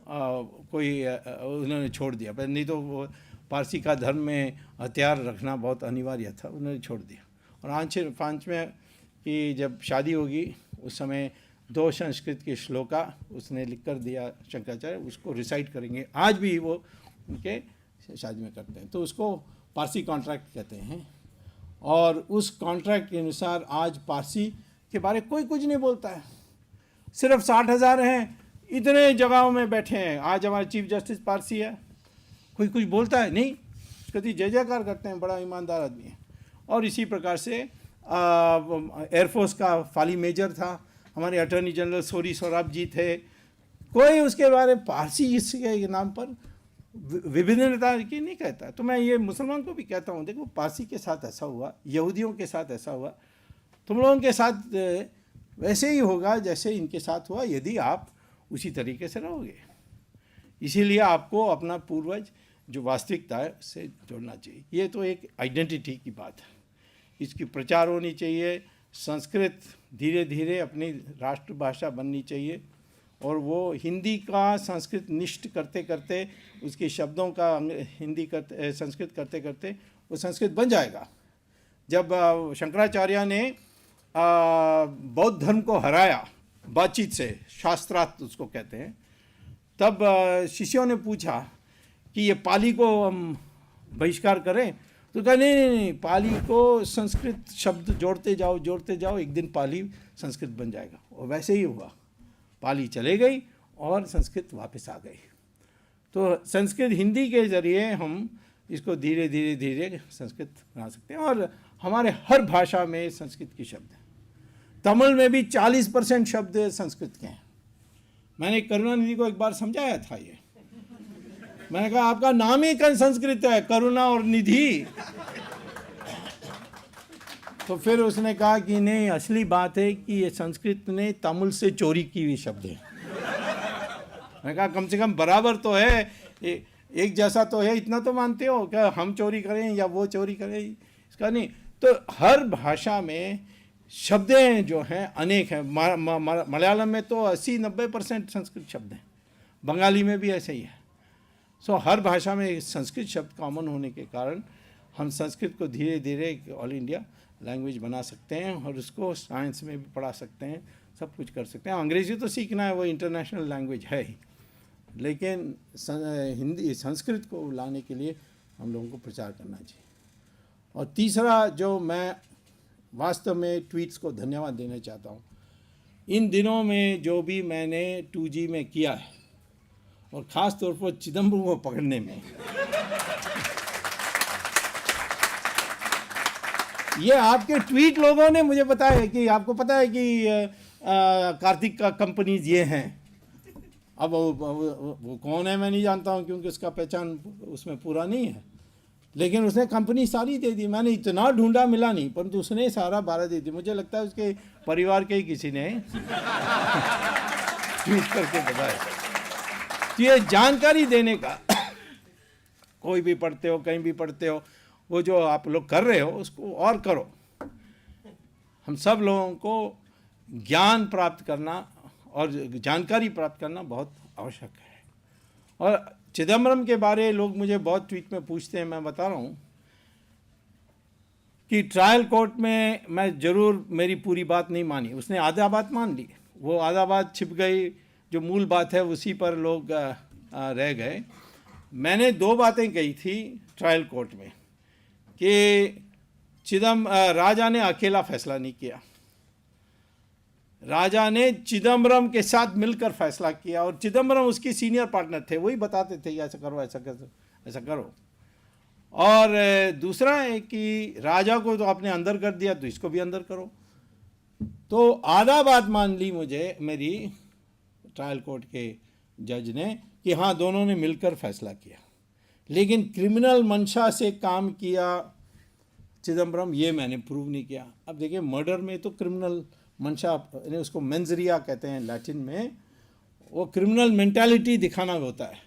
कोई उन्होंने छोड़ दिया। पर नहीं तो वो पारसी का धर्म में हथियार रखना बहुत अनिवार्य था, उन्होंने छोड़ दिया। और पाँचवें कि जब शादी होगी उस समय 2 संस्कृत के श्लोका उसने लिख कर दिया शंकराचार्य, उसको रिसाइट करेंगे। आज भी वो उनके शादी में करते हैं, तो उसको पारसी कॉन्ट्रैक्ट कहते हैं। और उस कॉन्ट्रैक्ट के अनुसार आज पारसी के बारे कोई कुछ नहीं बोलता है। सिर्फ 60,000 हैं, इतने जगहों में बैठे हैं। आज हमारे चीफ जस्टिस पारसी है, कोई कुछ बोलता है नहीं, कभी जय जयकार करते हैं, बड़ा ईमानदार आदमी है। और इसी प्रकार से एयरफोर्स का फाली मेजर था, हमारे अटॉर्नी जनरल सोरी सोराब जी थे, कोई उसके बारे में पारसी इसके नाम पर विभिन्नता की नहीं कहता। तो मैं ये मुसलमान को भी कहता हूँ, देखो पारसी के साथ ऐसा हुआ, यहूदियों के साथ ऐसा हुआ, तुम लोगों के साथ वैसे ही होगा जैसे इनके साथ हुआ, यदि आप उसी तरीके से रहोगे। इसीलिए आपको अपना पूर्वज जो वास्तविकता है उससे जोड़ना चाहिए। ये तो एक आइडेंटिटी की बात है, इसकी प्रचार होनी चाहिए। संस्कृत धीरे धीरे अपनी राष्ट्रभाषा बननी चाहिए और वो हिंदी का संस्कृत निष्ठ करते करते, उसके शब्दों का संस्कृत करते करते वो संस्कृत बन जाएगा। जब शंकराचार्य ने बौद्ध धर्म को हराया बातचीत से, शास्त्रार्थ उसको कहते हैं, तब शिष्यों ने पूछा कि ये पाली को हम बहिष्कार करें। तो कहा नहीं, पाली को संस्कृत शब्द जोड़ते जाओ, एक दिन पाली संस्कृत बन जाएगा। और वैसे ही हुआ, पाली चले गई और संस्कृत वापस आ गई। तो संस्कृत हिंदी के ज़रिए हम इसको धीरे धीरे संस्कृत बना सकते हैं। और हमारे हर भाषा में संस्कृत के शब्द हैं। तमिल में भी 40% शब्द संस्कृत के हैं। मैंने करुणानिधि को एक बार समझाया था ये, मैंने कहा आपका नाम ही संस्कृत है, करुणा और निधि। तो फिर उसने कहा कि नहीं, असली बात है कि ये संस्कृत ने तमिल से चोरी की हुई शब्द है। मैंने कहा कम से कम बराबर तो है, एक जैसा तो है, इतना तो मानते हो क्या हम चोरी करें या वो चोरी करें, इसका नहीं। तो हर भाषा में शब्दें जो हैं अनेक हैं। मलयालम में तो 80-90% संस्कृत शब्द हैं, बंगाली में भी ऐसे ही है। सो हर भाषा में संस्कृत शब्द कॉमन होने के कारण हम संस्कृत को धीरे धीरे ऑल इंडिया लैंग्वेज बना सकते हैं और उसको साइंस में भी पढ़ा सकते हैं, सब कुछ कर सकते हैं। अंग्रेज़ी तो सीखना है, वो इंटरनेशनल लैंग्वेज है ही, लेकिन हिंदी संस्कृत को लाने के लिए हम लोगों को प्रचार करना चाहिए। और तीसरा जो मैं वास्तव में ट्वीट्स को धन्यवाद देना चाहता हूँ इन दिनों में जो भी मैंने 2G में किया है, और ख़ास तौर पर चिदम्बरम को पकड़ने में, ये आपके ट्वीट लोगों ने मुझे बताया कि आपको पता है कि कार्तिक का कंपनीज ये हैं। अब वो कौन है मैं नहीं जानता हूँ, क्योंकि उसका पहचान उसमें पूरा नहीं है, लेकिन उसने कंपनी सारी दे दी। मैंने इतना ढूंढा, मिला नहीं, परंतु उसने सारा 12 दे दी। मुझे लगता है उसके परिवार के ही किसी ने ट्वीट करके बताया। तो ये जानकारी देने का, कोई भी पढ़ते हो, कहीं भी पढ़ते हो, वो जो आप लोग कर रहे हो उसको और करो। हम सब लोगों को ज्ञान प्राप्त करना और जानकारी प्राप्त करना बहुत आवश्यक है। और चिदम्बरम के बारे लोग मुझे बहुत ट्वीट में पूछते हैं, मैं बता रहा हूँ कि ट्रायल कोर्ट में मैं ज़रूर मेरी पूरी बात नहीं मानी, उसने आधा बात मान ली, वो आधा बात छिप गई, जो मूल बात है उसी पर लोग रह गए। मैंने 2 बातें कही थी ट्रायल कोर्ट में कि राजा ने अकेला फैसला नहीं किया, राजा ने चिदम्बरम के साथ मिलकर फैसला किया, और चिदम्बरम उसकी सीनियर पार्टनर थे, वही बताते थे ऐसा करो, ऐसा करो, ऐसा करो। और दूसरा है कि राजा को तो आपने अंदर कर दिया, तो इसको भी अंदर करो। तो आधा बात मान ली मुझे मेरी ट्रायल कोर्ट के जज ने कि हाँ दोनों ने मिलकर फैसला किया, लेकिन क्रिमिनल मंशा से काम किया चिदम्बरम, ये मैंने प्रूव नहीं किया। अब देखिए, मर्डर में तो क्रिमिनल मंशा, यानी उसको मेंजरिया कहते हैं लैटिन में, वो क्रिमिनल मेंटालिटी दिखाना होता है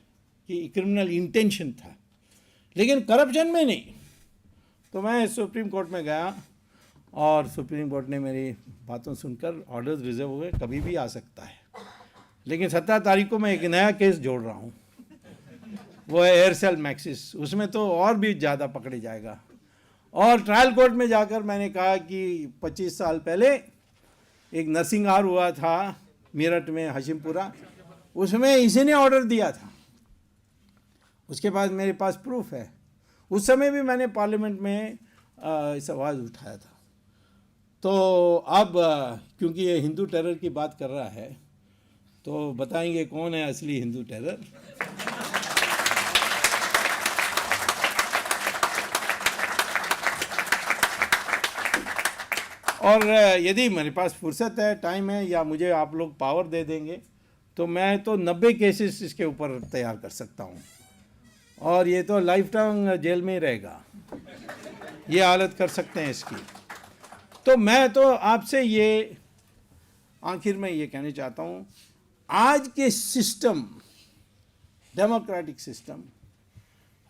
कि क्रिमिनल इंटेंशन था, लेकिन करप्शन में नहीं। तो मैं सुप्रीम कोर्ट में गया और सुप्रीम कोर्ट ने मेरी बातों सुनकर ऑर्डर्स रिजर्व हो गए, कभी भी आ सकता है। लेकिन 17 तारीख को मैं एक नया केस जोड़ रहा हूँ, वो है एयरसेल मैक्सिस, उसमें तो और भी ज़्यादा पकड़े जाएगा। और ट्रायल कोर्ट में जाकर मैंने कहा कि 25 साल पहले एक नरसिंहार हुआ था मेरठ में, हशीमपुरा, उसमें इसी ने ऑर्डर दिया था। उसके बाद मेरे पास प्रूफ है। उस समय भी मैंने पार्लियामेंट में इस आवाज़ उठाया था। तो अब क्योंकि ये हिंदू टेरर की बात कर रहा है, तो बताएंगे कौन है असली हिंदू टेरर। और यदि मेरे पास फुर्सत है, टाइम है, या मुझे आप लोग पावर दे देंगे, तो मैं तो 90 केसेस इसके ऊपर तैयार कर सकता हूँ, और ये तो लाइफ टाइम जेल में ही रहेगा, ये हालत कर सकते हैं इसकी। तो मैं तो आपसे ये आखिर में ये कहना चाहता हूँ, आज के सिस्टम, डेमोक्रेटिक सिस्टम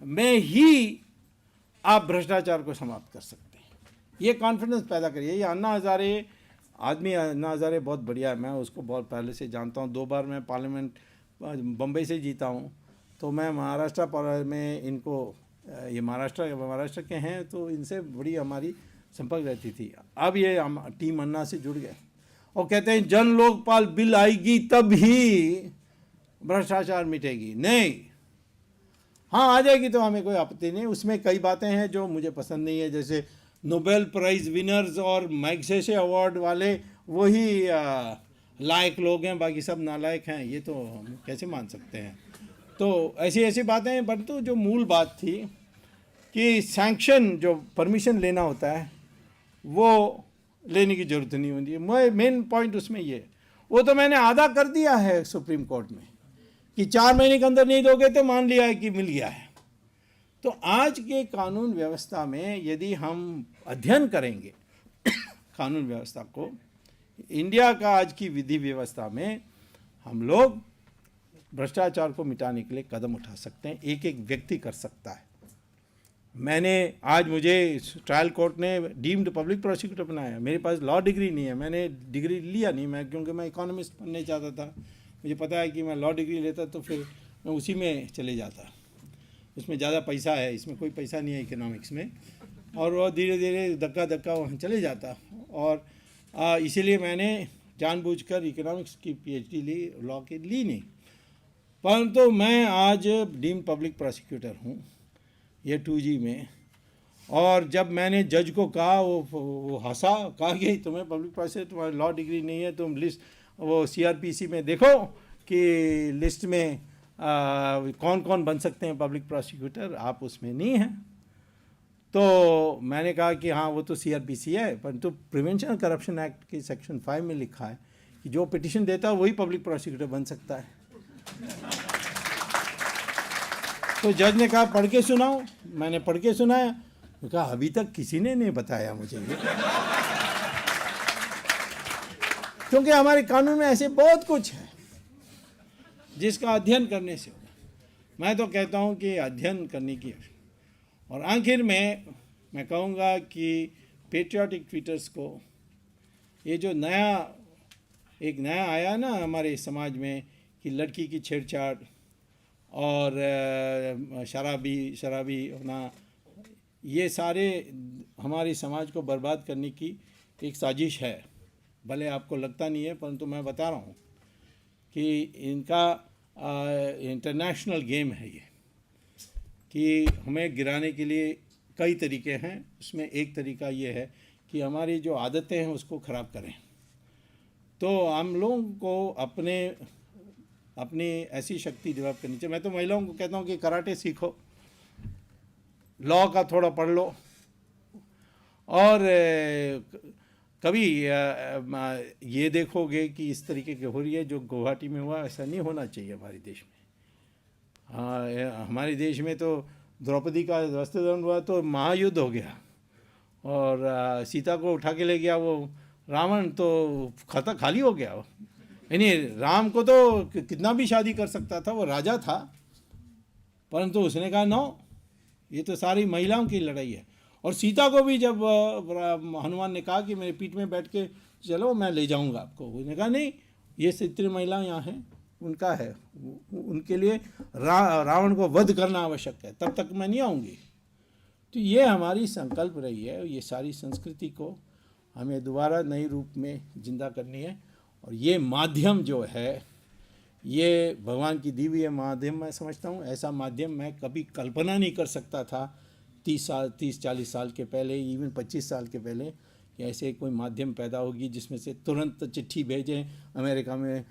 में ही आप भ्रष्टाचार को समाप्त कर सकते हैं। ये कॉन्फिडेंस पैदा करिए। ये अन्ना हज़ारे आदमी, अन्ना हज़ारे बहुत बढ़िया है, मैं उसको बहुत पहले से जानता हूँ। 2 बार मैं पार्लियामेंट बम्बई से जीता हूँ, तो मैं महाराष्ट्र में इनको, ये महाराष्ट्र के हैं, तो इनसे बड़ी हमारी संपर्क रहती थी। अब ये टीम अन्ना से जुड़ गए और कहते हैं जन लोकपाल बिल आएगी तब ही भ्रष्टाचार मिटेगी। नहीं, हाँ आ जाएगी तो हमें कोई आपत्ति नहीं। उसमें कई बातें हैं जो मुझे पसंद नहीं है, जैसे नोबेल प्राइज़ विनर्स और मैग्सेसे अवार्ड वाले वही लायक लोग हैं, बाकी सब नालायक हैं, ये तो हम कैसे मान सकते हैं। तो ऐसी बातें हैं, परंतु जो मूल बात थी कि सैंक्शन, जो परमिशन लेना होता है, वो लेने की ज़रूरत नहीं होती है। मेन पॉइंट उसमें ये, वो तो मैंने आधा कर दिया है सुप्रीम कोर्ट में कि 4 महीने के अंदर नहीं दोगे तो मान लिया है कि मिल गया है। तो आज के कानून व्यवस्था में यदि हम अध्ययन करेंगे कानून व्यवस्था को, इंडिया का आज की विधि व्यवस्था में हम लोग भ्रष्टाचार को मिटाने के लिए कदम उठा सकते हैं। एक एक व्यक्ति कर सकता है। मुझे ट्रायल कोर्ट ने डीम्ड पब्लिक प्रोसिक्यूटर बनाया। मेरे पास लॉ डिग्री नहीं है, मैंने डिग्री लिया नहीं, क्योंकि मैं इकोनॉमिस्ट बनने चाहता था। मुझे पता है कि मैं लॉ डिग्री लेता तो फिर मैं उसी में चले जाता, उसमें ज़्यादा पैसा है, इसमें कोई पैसा नहीं है इकोनॉमिक्स में, और वो धीरे धीरे धक्का वहाँ चले जाता। और इसीलिए मैंने जानबूझकर इकोनॉमिक्स की PhD ली, लॉ की ली नहीं। परंतु मैं आज डीम्ड पब्लिक प्रोसिक्यूटर हूँ ये 2G में। और जब मैंने जज को कहा, वो हंसा, कहा कि तुम्हें पब्लिक प्रोसिक्यूटर, तुम्हारी लॉ डिग्री नहीं है, तुम लिस्ट वो सीआरपीसी में देखो कि लिस्ट में कौन कौन बन सकते हैं पब्लिक प्रोसिक्यूटर, आप उसमें नहीं हैं। तो मैंने कहा कि हाँ वो तो सीआरपीसी है, परंतु प्रिवेंशन करप्शन एक्ट के सेक्शन 5 में लिखा है कि जो पिटिशन देता है वही पब्लिक प्रोसिक्यूटर बन सकता है। तो जज ने कहा पढ़ के सुनाओ। मैंने पढ़ के सुनाया, तो कहा अभी तक किसी ने नहीं बताया मुझे ये। क्योंकि हमारे कानून में ऐसे बहुत कुछ है जिसका अध्ययन करने से होगा। मैं तो कहता हूँ कि अध्ययन करने की। और आखिर में मैं कहूँगा कि पेट्रियाटिक ट्वीटर्स को ये जो एक नया आया ना हमारे समाज में कि लड़की की छेड़छाड़ और शराबी होना, ये सारे हमारे समाज को बर्बाद करने की एक साजिश है। भले आपको लगता नहीं है, परंतु मैं बता रहा हूँ कि इनका इंटरनेशनल गेम है ये, कि हमें गिराने के लिए कई तरीके हैं। उसमें एक तरीका ये है कि हमारी जो आदतें हैं उसको ख़राब करें। तो हम लोगों को अपनी ऐसी शक्ति डेवलप करनी चाहिए। मैं तो महिलाओं को कहता हूँ कि कराटे सीखो, लॉ का थोड़ा पढ़ लो, और कभी ये देखोगे कि इस तरीके की हो रही है जो गुवाहाटी में हुआ, ऐसा नहीं होना चाहिए हमारे देश में। हाँ, हमारे देश में तो द्रौपदी का वस्त्रहरण हुआ तो महायुद्ध हो गया, और सीता को उठा के ले गया वो रावण, तो खाता खाली हो गया। यानी राम को तो कितना भी शादी कर सकता था, वो राजा था, परंतु उसने कहा नो, ये तो सारी महिलाओं की लड़ाई है। और सीता को भी जब हनुमान ने कहा कि मेरे पीठ में बैठ के चलो मैं ले जाऊंगा आपको, उसने कहा नहीं, ये इतनी महिलाएं यहाँ हैं, उनका है, उनके लिए रावण को वध करना आवश्यक है, तब तक मैं नहीं आऊँगी। तो ये हमारी संकल्प रही है। ये सारी संस्कृति को हमें दोबारा नए रूप में जिंदा करनी है। और ये माध्यम जो है, ये भगवान की दी हुई माध्यम मैं समझता हूँ। ऐसा माध्यम मैं कभी कल्पना नहीं कर सकता था 30-40 साल के पहले, इवन 25 साल के पहले, कि ऐसे कोई माध्यम पैदा होगी जिसमें से तुरंत चिट्ठी भेजें अमेरिका में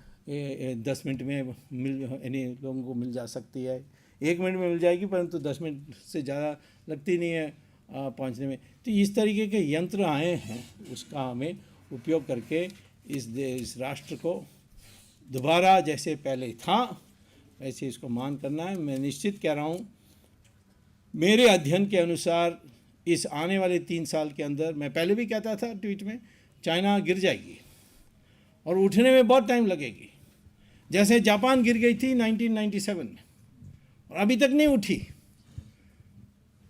10 मिनट में यानी लोगों को मिल जा सकती है। 1 मिनट में मिल जाएगी, परंतु 10 मिनट से ज़्यादा लगती नहीं है पहुंचने में। तो इस तरीके के यंत्र आए हैं, उसका हमें उपयोग करके इस राष्ट्र को दोबारा जैसे पहले था वैसे इसको मान करना है। मैं निश्चित कह रहा हूँ, मेरे अध्ययन के अनुसार इस आने वाले 3 साल के अंदर, मैं पहले भी कहता था ट्वीट में, चाइना गिर जाएगी और उठने में बहुत टाइम लगेगी। जैसे जापान गिर गई थी 1997 में और अभी तक नहीं उठी,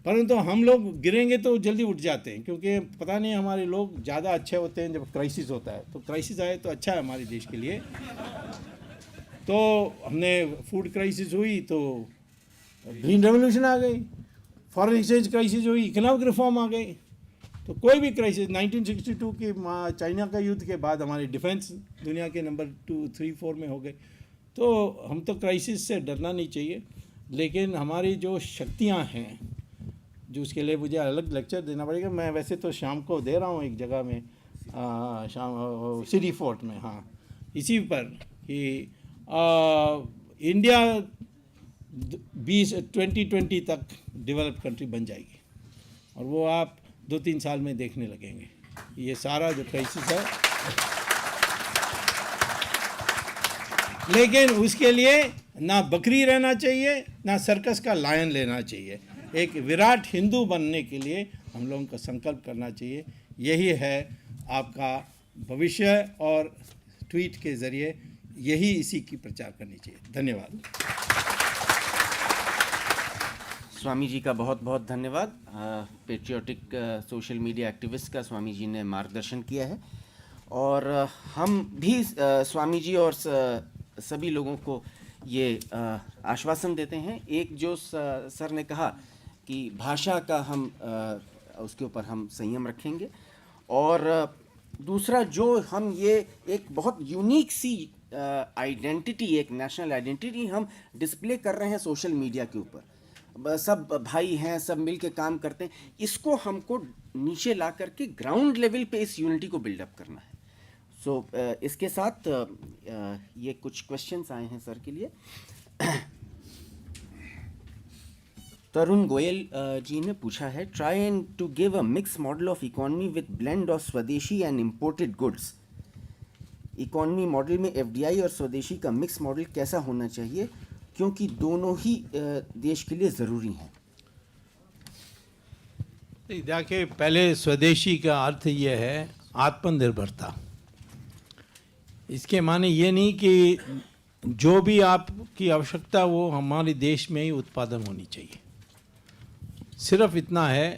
परंतु हम लोग गिरेंगे तो जल्दी उठ जाते हैं, क्योंकि पता नहीं हमारे लोग ज़्यादा अच्छे होते हैं। जब क्राइसिस होता है तो क्राइसिस आए तो अच्छा है हमारे देश के लिए। तो हमने फूड क्राइसिस हुई तो ग्रीन रेवोल्यूशन आ गई, फॉरेन एक्सचेंज क्राइसिस हुई, इकोनॉमिक रिफॉर्म आ गई। तो कोई भी क्राइसिस, 1962 की चाइना का युद्ध के बाद हमारी डिफेंस दुनिया के नंबर 2, 3, 4 में हो गए। तो हम तो क्राइसिस से डरना नहीं चाहिए, लेकिन हमारी जो शक्तियां हैं, जो उसके लिए मुझे अलग लेक्चर देना पड़ेगा। मैं वैसे तो शाम को दे रहा हूँ एक जगह में, सिटी फोर्ट में, हाँ, इसी पर कि इंडिया 2020 तक डेवलप्ड कंट्री बन जाएगी, और वो आप 2-3 साल में देखने लगेंगे। ये सारा जो क्राइसिस है, लेकिन उसके लिए ना बकरी रहना चाहिए, ना सर्कस का लायन लेना चाहिए। एक विराट हिंदू बनने के लिए हम लोगों को संकल्प करना चाहिए। यही है आपका भविष्य, और ट्वीट के ज़रिए यही इसी की प्रचार करनी चाहिए। धन्यवाद। स्वामी जी का बहुत बहुत धन्यवाद। पेट्रियोटिक सोशल मीडिया एक्टिविस्ट का स्वामी जी ने मार्गदर्शन किया है, और हम भी स्वामी जी और सभी लोगों को ये आश्वासन देते हैं। एक जो सर ने कहा कि भाषा का हम उसके ऊपर हम संयम रखेंगे, और दूसरा जो हम ये एक बहुत यूनिक सी आइडेंटिटी, एक नेशनल आइडेंटिटी हम डिस्प्ले कर रहे हैं सोशल मीडिया के ऊपर। सब भाई हैं, सब मिल के काम करते हैं। इसको हमको नीचे ला करके ग्राउंड लेवल पे इस यूनिटी को बिल्डअप करना है। सो इसके साथ ये कुछ क्वेश्चंस आए हैं सर के लिए। तरुण गोयल जी ने पूछा है, try and to give a mix model of economy with blend of swadeshi and imported goods. Economy model में एफडीआई और स्वदेशी का मिक्स मॉडल कैसा होना चाहिए, क्योंकि दोनों ही देश के लिए ज़रूरी हैं। देखिए, पहले स्वदेशी का अर्थ ये है आत्मनिर्भरता। इसके माने ये नहीं कि जो भी आपकी आवश्यकता वो हमारे देश में ही उत्पादन होनी चाहिए। सिर्फ इतना है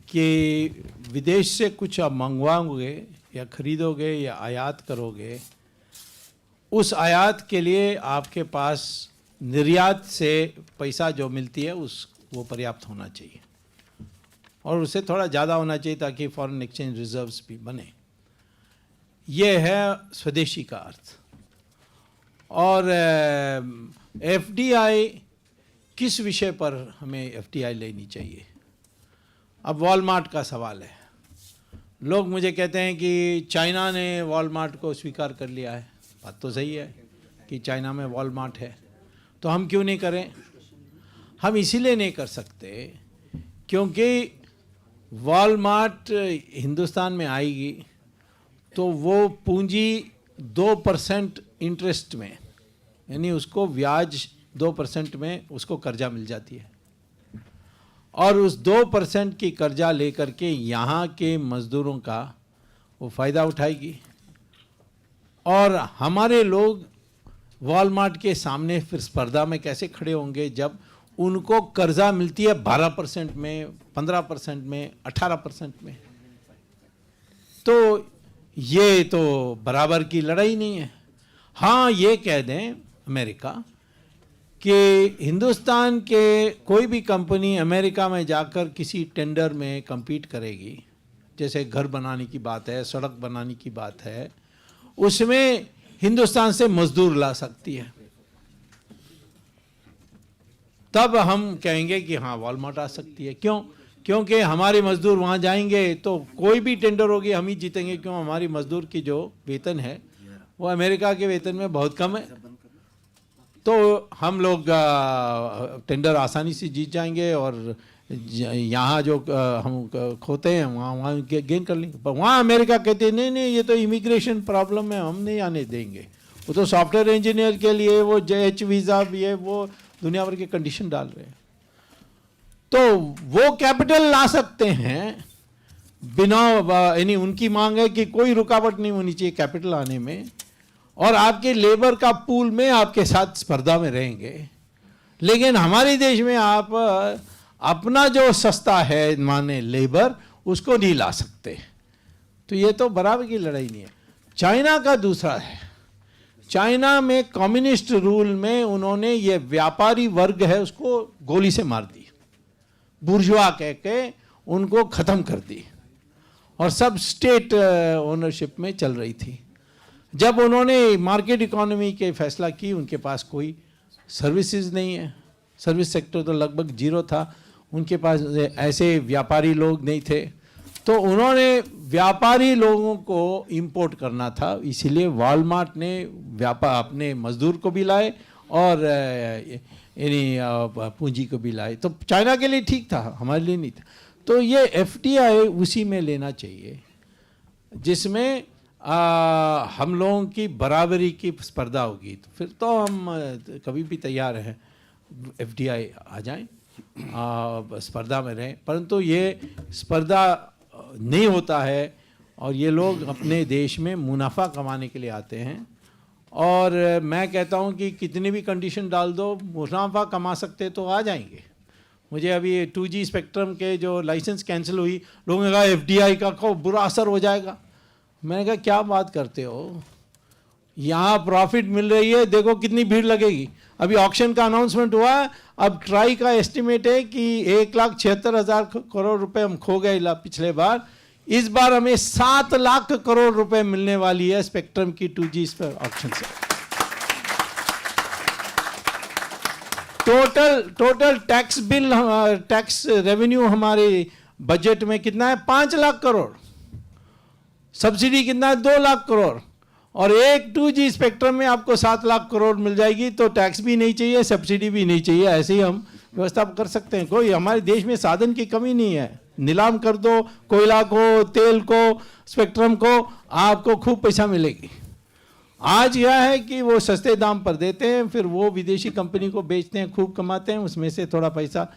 कि विदेश से कुछ आप मंगवाओगे या खरीदोगे या आयात करोगे, उस आयात के लिए आपके पास निर्यात से पैसा जो मिलती है वो पर्याप्त होना चाहिए, और उससे थोड़ा ज़्यादा होना चाहिए ताकि फॉरेन एक्सचेंज रिजर्व्स भी बने। ये है स्वदेशी का अर्थ। और एफडीआई, किस विषय पर हमें एफडीआई लेनी चाहिए? अब वॉलमार्ट का सवाल है। लोग मुझे कहते हैं कि चाइना ने वॉलमार्ट को स्वीकार कर लिया है। बात तो सही है कि चाइना में वॉलमार्ट है, तो हम क्यों नहीं करें? हम इसीलिए नहीं कर सकते क्योंकि वॉलमार्ट हिंदुस्तान में आएगी तो वो पूंजी 2% इंटरेस्ट में, यानी उसको ब्याज 2% में उसको कर्जा मिल जाती है, और उस 2% की कर्जा लेकर के यहाँ के मज़दूरों का वो फ़ायदा उठाएगी। और हमारे लोग वॉलमार्ट के सामने फिर स्पर्धा में कैसे खड़े होंगे जब उनको कर्जा मिलती है 12% में, 15% में, 18% में? तो ये तो बराबर की लड़ाई नहीं है। हाँ, ये कह दें अमेरिका कि हिंदुस्तान के कोई भी कंपनी अमेरिका में जाकर किसी टेंडर में compete करेगी, जैसे घर बनाने की बात है, सड़क बनाने की बात है, उसमें हिंदुस्तान से मजदूर ला सकती है, तब हम कहेंगे कि हाँ वॉलमार्ट आ सकती है। क्यों? क्योंकि हमारे मजदूर वहाँ जाएंगे तो कोई भी टेंडर होगी हम ही जीतेंगे। क्यों? हमारी मजदूर की जो वेतन है वो अमेरिका के वेतन में बहुत कम है, तो हम लोग टेंडर आसानी से जीत जाएंगे और यहाँ जो हम खोते हैं वहाँ गेन कर लेंगे। पर वहाँ अमेरिका कहते हैं नहीं नहीं, ये तो इमिग्रेशन प्रॉब्लम है, हम नहीं आने देंगे। वो तो सॉफ्टवेयर इंजीनियर के लिए वो H वीज़ा भी है, वो दुनिया भर के कंडीशन डाल रहे हैं। तो वो कैपिटल ला सकते हैं बिना, यानी उनकी मांग है कि कोई रुकावट नहीं होनी चाहिए कैपिटल आने में, और आपके लेबर का पूल में आपके साथ स्पर्धा में रहेंगे। लेकिन हमारे देश में आप अपना जो सस्ता है माने लेबर, उसको नहीं ला सकते। तो ये तो बराबर की लड़ाई नहीं है। चाइना का दूसरा है। चाइना में कम्युनिस्ट रूल में उन्होंने ये व्यापारी वर्ग है उसको गोली से मार दी, बुर्जुआ कह के उनको ख़त्म कर दी, और सब स्टेट ओनरशिप में चल रही थी। जब उन्होंने मार्केट इकोनॉमी के फैसला की, उनके पास कोई सर्विसेज नहीं है, सर्विस सेक्टर तो लगभग जीरो था, उनके पास ऐसे व्यापारी लोग नहीं थे, तो उन्होंने व्यापारी लोगों को इंपोर्ट करना था। इसीलिए वॉलमार्ट ने अपने मजदूर को भी लाए और यानी पूंजी को भी लाए। तो चाइना के लिए ठीक था, हमारे लिए नहीं था। तो ये एफडीआई उसी में लेना चाहिए जिसमें हम लोगों की बराबरी की स्पर्धा होगी, तो फिर तो हम कभी भी तैयार हैं एफडीआई आ जाएं, स्पर्धा में रहें। परंतु ये स्पर्धा नहीं होता है और ये लोग अपने देश में मुनाफा कमाने के लिए आते हैं, और मैं कहता हूँ कि कितनी भी कंडीशन डाल दो, मुनाफा कमा सकते तो आ जाएंगे। मुझे अभी 2G स्पेक्ट्रम के जो लाइसेंस कैंसिल हुई, लोगों ने कहा एफडीआई का खूब बुरा असर हो जाएगा। मैंने कहा क्या बात करते हो, यहाँ प्रॉफिट मिल रही है, देखो कितनी भीड़ लगेगी। अभी ऑक्शन का अनाउंसमेंट हुआ है, अब ट्राई का एस्टिमेट है कि 1,76,000 करोड़ रुपए हम खो गए पिछले बार। इस बार हमें 7 लाख करोड़ रुपए मिलने वाली है स्पेक्ट्रम की 2G ऑक्शन से। Total tax bill, tax revenue हमारे बजट में कितना है? 5 लाख करोड़। सब्सिडी कितना है? 2 लाख करोड़। और एक 2G स्पेक्ट्रम में आपको 7 लाख करोड़ मिल जाएगी, तो टैक्स भी नहीं चाहिए, सब्सिडी भी नहीं चाहिए, ऐसे ही हम व्यवस्था कर सकते हैं। कोई हमारे देश में साधन की कमी नहीं है, नीलाम कर दो, कोयला को, तेल को, स्पेक्ट्रम को, आपको खूब पैसा मिलेगी। आज यह है कि वो सस्ते दाम पर देते हैं, फिर वो विदेशी कंपनी को बेचते हैं, खूब कमाते हैं, उसमें से थोड़ा पैसा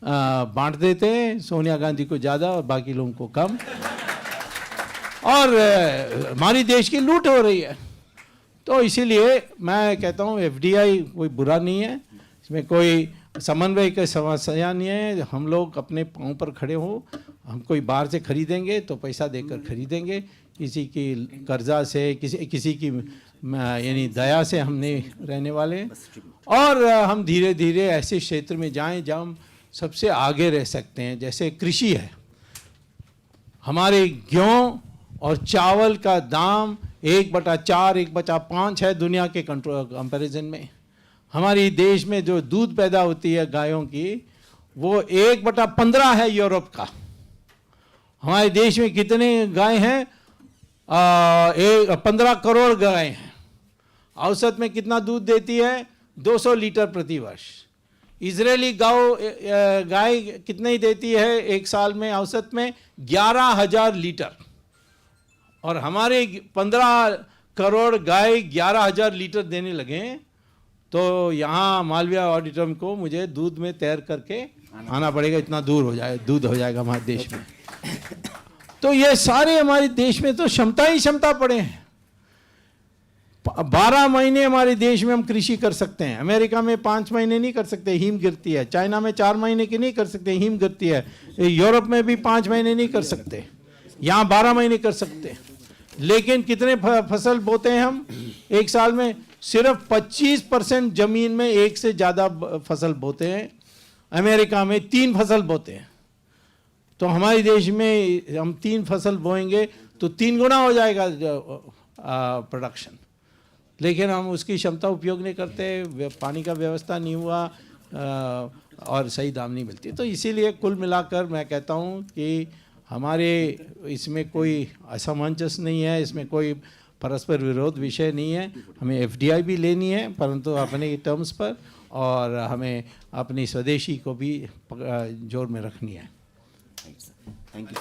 बांट देते हैं, सोनिया गांधी को ज़्यादा और बाकी लोगों को कम, और हमारी देश की लूट हो रही है। तो इसीलिए मैं कहता हूँ FDI कोई बुरा नहीं है, इसमें कोई समन्वय की समस्या नहीं है। हम लोग अपने पाँव पर खड़े हो, हम कोई बाहर से खरीदेंगे तो पैसा देकर खरीदेंगे, किसी की कर्जा से, किसी की यानी दया से हम नहीं रहने वाले हैं। और हम धीरे धीरे ऐसे क्षेत्र में जाएं जहाँ हम सबसे आगे रह सकते हैं। जैसे कृषि है, हमारे गेहूँ और चावल का दाम 1/4, 1/5 है दुनिया के कंपैरिजन में। हमारी देश में जो दूध पैदा होती है गायों की, वो 1/15 है यूरोप का। हमारे देश में कितने गाय हैं? 15 करोड़ गाय हैं। औसत में कितना दूध देती है? 200 लीटर प्रति वर्ष। इजरायली गाय कितनी देती है एक साल में? औसत में 11,000 लीटर। और हमारे 15 करोड़ गाय 11,000 लीटर देने लगे, तो यहाँ मालवीय ऑडिटोरियम को मुझे दूध में तैर करके आना पड़ेगा, इतना दूर हो जाए दूध हो जाएगा हमारे देश में। तो ये सारे हमारे देश में तो क्षमता ही क्षमता पड़े हैं। 12 महीने हमारे देश में हम कृषि कर सकते हैं। अमेरिका में 5 महीने नहीं कर सकते, हिम गिरती है। चाइना में 4 महीने की नहीं कर सकते, हिम गिरती है। यूरोप में भी 5 महीने नहीं कर सकते, यहाँ 12 महीने कर सकते हैं। लेकिन कितने फसल बोते हैं हम एक साल में? सिर्फ 25% जमीन में एक से ज़्यादा फसल बोते हैं। अमेरिका में 3 फसल बोते हैं। तो हमारे देश में हम 3 फसल बोएंगे तो 3 गुना हो जाएगा प्रोडक्शन। लेकिन हम उसकी क्षमता उपयोग नहीं करते, पानी का व्यवस्था नहीं हुआ और सही दाम नहीं मिलती। तो इसीलिए कुल मिलाकर मैं कहता हूँ कि हमारे इसमें कोई असमंजस नहीं है, इसमें कोई परस्पर विरोध विषय नहीं है। हमें FDI भी लेनी है, परंतु अपने टर्म्स पर, और हमें अपनी स्वदेशी को भी जोर में रखनी है। Thank you.